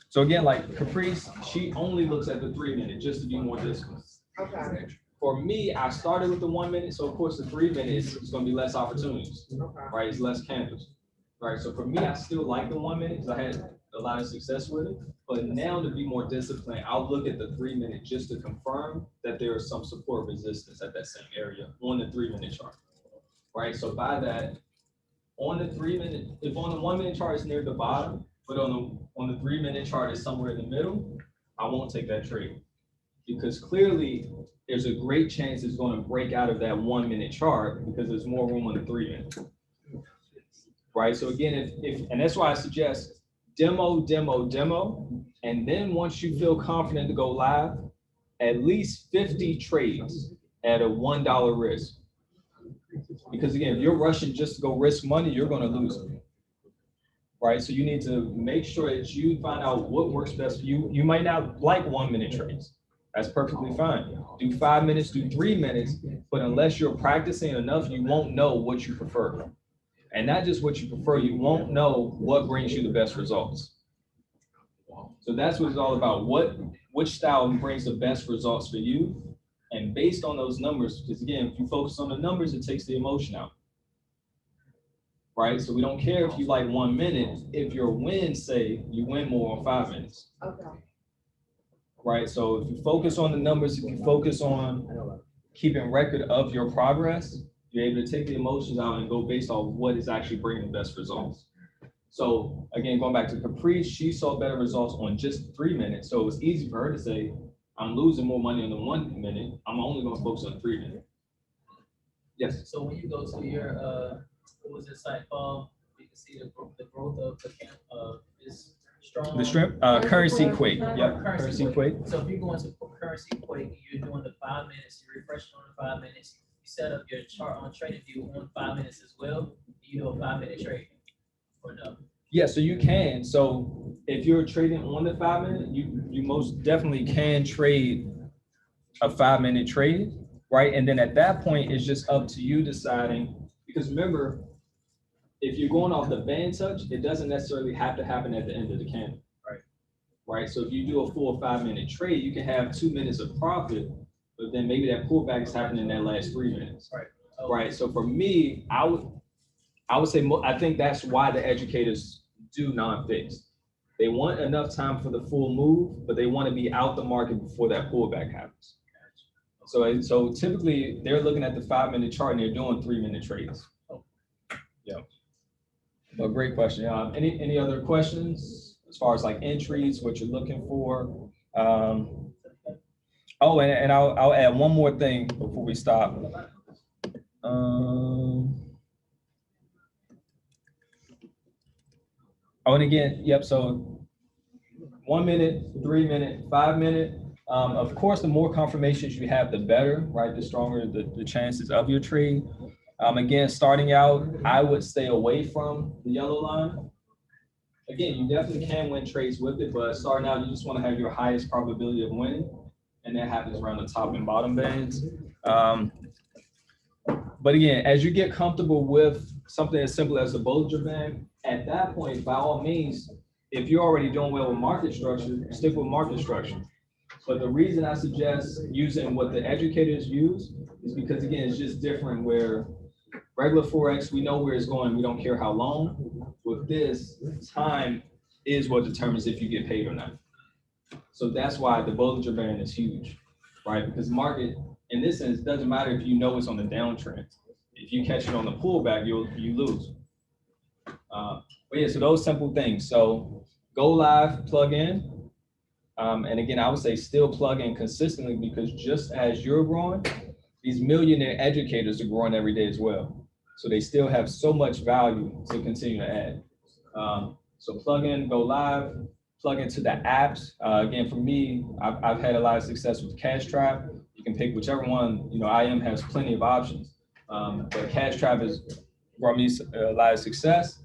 so again, like Caprice, she only looks at the 3 minute just to be more disciplined. Okay. For me, I started with the 1 minute, so of course the 3 minutes is going to be less opportunities, right? It's less candles, right? So for me, I still like the 1 minute because I had a lot of success with it. But now to be more disciplined, I'll look at the 3 minute just to confirm that there is some support resistance at that same area on the 3 minute chart, right? So by that, on the 3 minute, if on the 1 minute chart is near the bottom, but on the 3 minute chart is somewhere in the middle, I won't take that trade. Because clearly there's a great chance it's going to break out of that 1 minute chart because there's more room on the 3 minute. Right? So again, and that's why I suggest demo, and then once you feel confident to go live, at least 50 trades at a $1 risk. Because again, if you're rushing just to go risk money, you're going to lose it. Right? So you need to make sure that you find out what works best for you. You might not like 1 minute trades. That's perfectly fine. Do 5 minutes, do 3 minutes, but unless you're practicing enough, you won't know what you prefer. And not just what you prefer, you won't know what brings you the best results. So that's what it's all about. Which style brings the best results for you? And based on those numbers, because again, if you focus on the numbers, it takes the emotion out. Right? So we don't care if you like 1 minute. If your wins say you win more on 5 minutes. Okay. Right? So if you focus on the numbers, if you focus on keeping record of your progress, you're able to take the emotions out and go based on what is actually bringing the best results. So again, going back to Caprice, she saw better results on just 3 minutes. So it was easy for her to say, I'm losing more money on the 1 minute. I'm only going to focus on 3 minutes. Yes. So when you go to your, what was it site called? You can see the growth of the camp, this strong. The shrimp, currency quake. Yep, currency quake. So if you go into currency quake, you're doing the 5 minutes, you're refreshing on the 5 minutes. You set up your chart on TradingView on 5 minutes as well. You do a 5 minute trade or no? Yeah, so you can. So if you're trading on the 5 minute, you most definitely can trade a 5 minute trade, right? And then at that point, it's just up to you deciding, because remember, if you're going off the band touch, it doesn't necessarily have to happen at the end of the candle. Right? So if you do a full 5 minute trade, you can have 2 minutes of profit, but then maybe that pullback is happening in that last 3 minutes. Right? So for me, I would say, I think that's why the educators do non-fixed. They want enough time for the full move, but they want to be out the market before that pullback happens. So typically they're looking at the 5 minute chart and they're doing 3 minute trades. Yeah. Well, great question. Any other questions as far as like entries, what you're looking for? Oh, and I'll add one more thing before we stop. Oh, and again, yep. So 1 minute, 3 minute, 5 minute. Of course, the more confirmations you have, the better, right? The stronger the chances of your trade. Again, starting out, I would stay away from the yellow line. Again, you definitely can win trades with it, but starting out, you just want to have your highest probability of winning, and that happens around the top and bottom bands. But again, as you get comfortable with something as simple as the Bollinger Band, At that point, by all means, if you're already doing well with market structure, stick with market structure. But the reason I suggest using what the educators use is because, again, it's just different where regular Forex, we know where it's going. We don't care how long. With this, time is what determines if you get paid or not. So that's why the Bollinger Band is huge, right? Because market, in this sense, doesn't matter if you know it's on the downtrend. If you catch it on the pullback, you lose. But yeah, so those simple things. So go live, plug in. And again, I would say still plug in consistently because just as you're growing, these millionaire educators are growing every day as well. So they still have so much value to continue to add. So plug in, go live, plug into the apps. Again, for me, I've had a lot of success with Cash Trap. You can pick whichever one. You know, IM has plenty of options, but Cash Trap has brought me a lot of success.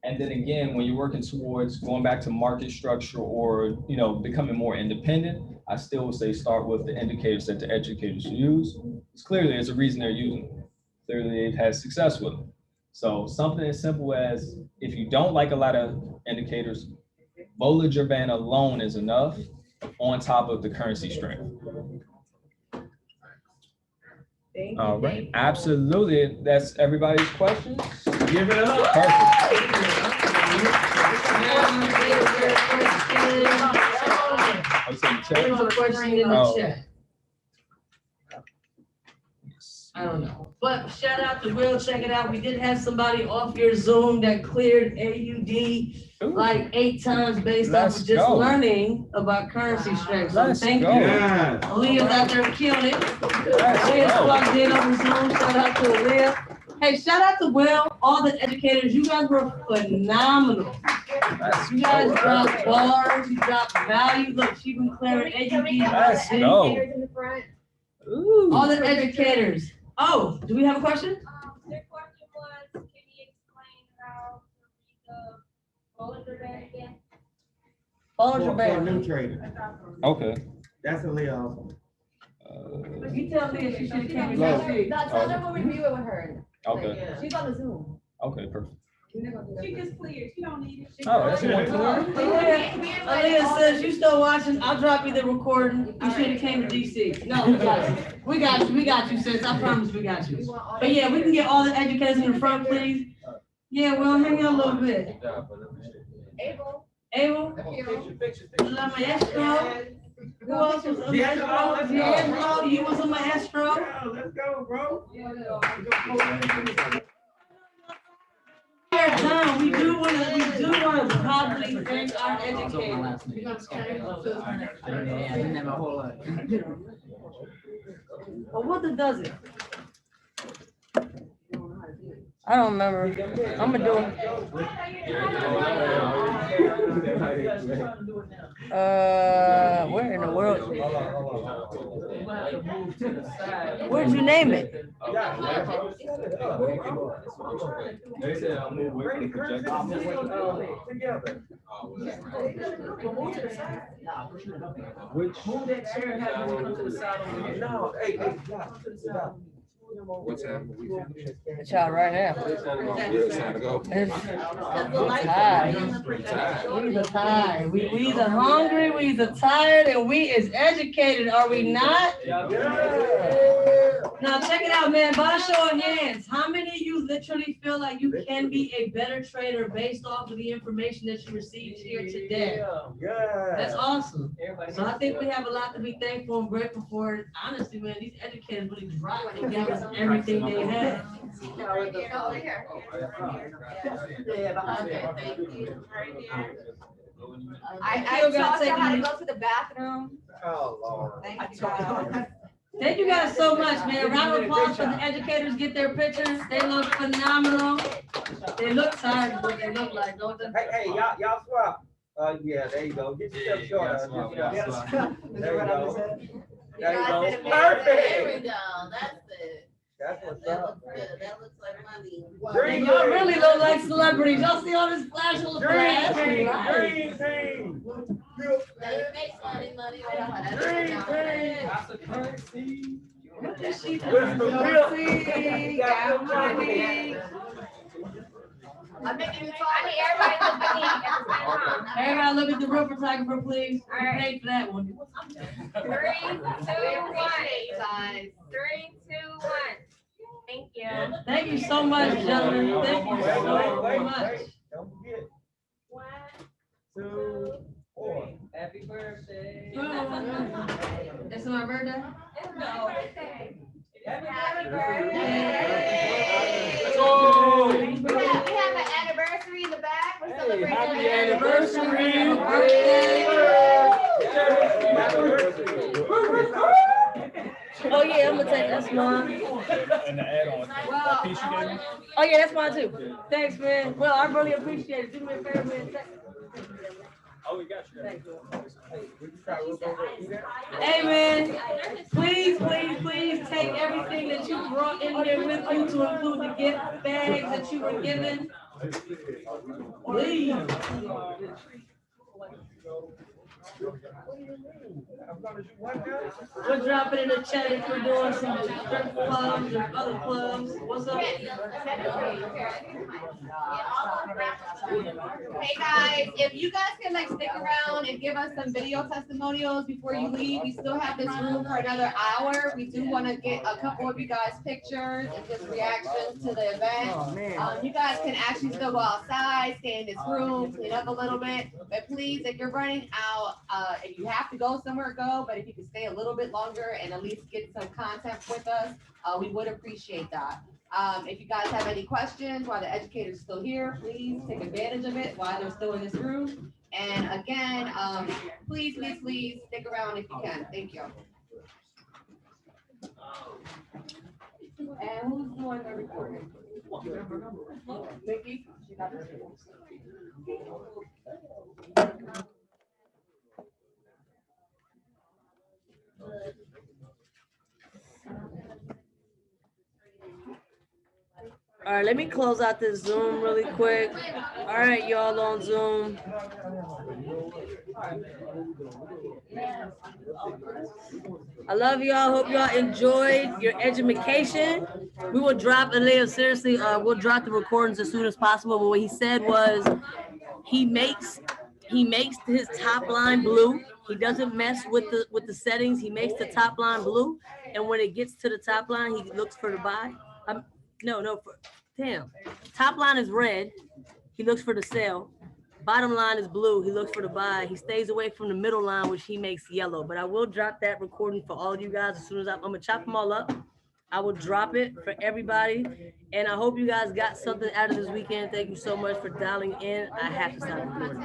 And then again, when you're working towards going back to market structure or, you know, becoming more independent, I still would say start with the indicators that the educators use. Because clearly there's a reason they're using them. Clearly they've had success with them. So something as simple as if you don't like a lot of indicators, Bollinger Band alone is enough on top of the currency strength. All right, absolutely. That's everybody's questions. Give it up. Perfect. There's a question in the chat. I don't know, but shout out to Will, check it out. We did have somebody off your Zoom that cleared AUD like 8 times based off of just learning about currency strength. So thank you. Aaliyah's out there killing it. Aaliyah's plugged in on the Zoom. Shout out to Aaliyah. Hey, shout out to Will, all the educators. You guys were phenomenal. You guys dropped bars, you dropped value. Look, she been clearing AUD. Let's go. All the educators. Oh, do we have a question? Their question was, can you explain how to read the Bollinger Band again? Bollinger Band. New trader. Okay. That's a Leo. You tell Leah she should have came No, to tell her we'll review it with her. Okay. She's on the Zoom. Okay, perfect. She just cleared, she don't need it. Oh, that's one Aaliyah says you still watching. I'll drop you the recording. You should have came to DC. No, we got you, sis. I promise we got you. But yeah, we can get all the educators in the front, please. Yeah, we'll hang out a little bit. Abel? La maestro? Who else was a maestro? D'Angelo, you was a maestro? Yeah, let's go, bro. Time. We do want to probably thank our educators. Well, what does it? I don't remember. I'm gonna do it. Where in the world? Where'd you name it? They said I'll move away from the projector. Which move that chair and have it come to the side over here. No, hey, What time are we finishing? The child right now. It's time to go. We either tired. We either hungry, we either tired, and we is educated, are we not? Now check it out, man. By a show of hands, how many of you literally feel like you can be a better trader based off of the information that you received here today? Yeah. That's awesome. So I think we have a lot to be thankful and grateful for. Honestly, man, these educators really dropped and gave us everything they had. I taught you how to go to the bathroom. Oh, Lord. Thank you, God. Thank you guys so much, man. Round of applause for the educators. Get their pictures. They look phenomenal. They look tired, but they look like, don't they? Hey, y'all swap. Yeah, there you go. Get yourself shorter. There you go. There you go. Perfect. There we go, that's it. That's what's That up. looks good, that looks like money. And y'all really look like celebrities. Y'all see all this flash on the flash? Green team. They make money, whatever. Green team. That's a currency. What does she do? With the real. Got money. I'm making it I need everybody to look at me at the same time. Everybody look at the real photographer, please. All right. Pay for that one. 3, 2, 1. You guys. 3, 2, 1. Thank you. Thank you so much, gentlemen. Thank you so much. Don't forget. 1, 2, 4. Happy birthday. It's my birthday? It's my birthday. Happy birthday. We have an anniversary in the back. We're celebrating happy an anniversary. Oh yeah, I'm gonna take that's mine. And the add-on, that piece you gave me? Oh yeah, that's mine too. Thanks, man. Well, I really appreciate it. Do me a favor, man. Oh, we got you. Hey man, please take everything that you brought in there with you to include the gift bags that you were given. Please. We'll drop it in the chat if we're doing some strip clubs or other clubs. What's up? Hey guys, if you guys can like stick around and give us some video testimonials before you leave, we still have this room for another hour. We do want to get a couple of you guys pictures and just reactions to the event. You guys can actually still go outside, stay in this room, clean up a little bit. But please, if you're running out, if you have to go somewhere, go. But if you can stay a little bit longer and at least get some content with us, we would appreciate that. If you guys have any questions while the educator's still here, please take advantage of it while they're still in this room. And again, please stick around if you can. Thank you. And who's doing the recording? Vicky? She got this. All right, let me close out this Zoom really quick. All right, y'all on Zoom. I love y'all. Hope y'all enjoyed your education. We will drop, Aaliyah, seriously, we'll drop the recordings as soon as possible. But what he said was he makes his top line blue. He doesn't mess with the settings. He makes the top line blue. And when it gets to the top line, he looks for the buy. Top line is red. He looks for the sell. Bottom line is blue. He looks for the buy. He stays away from the middle line, which he makes yellow. But I will drop that recording for all of you guys as soon as I'm gonna chop them all up. I will drop it for everybody. And I hope you guys got something out of this weekend. Thank you so much for dialing in. I have to stop recording.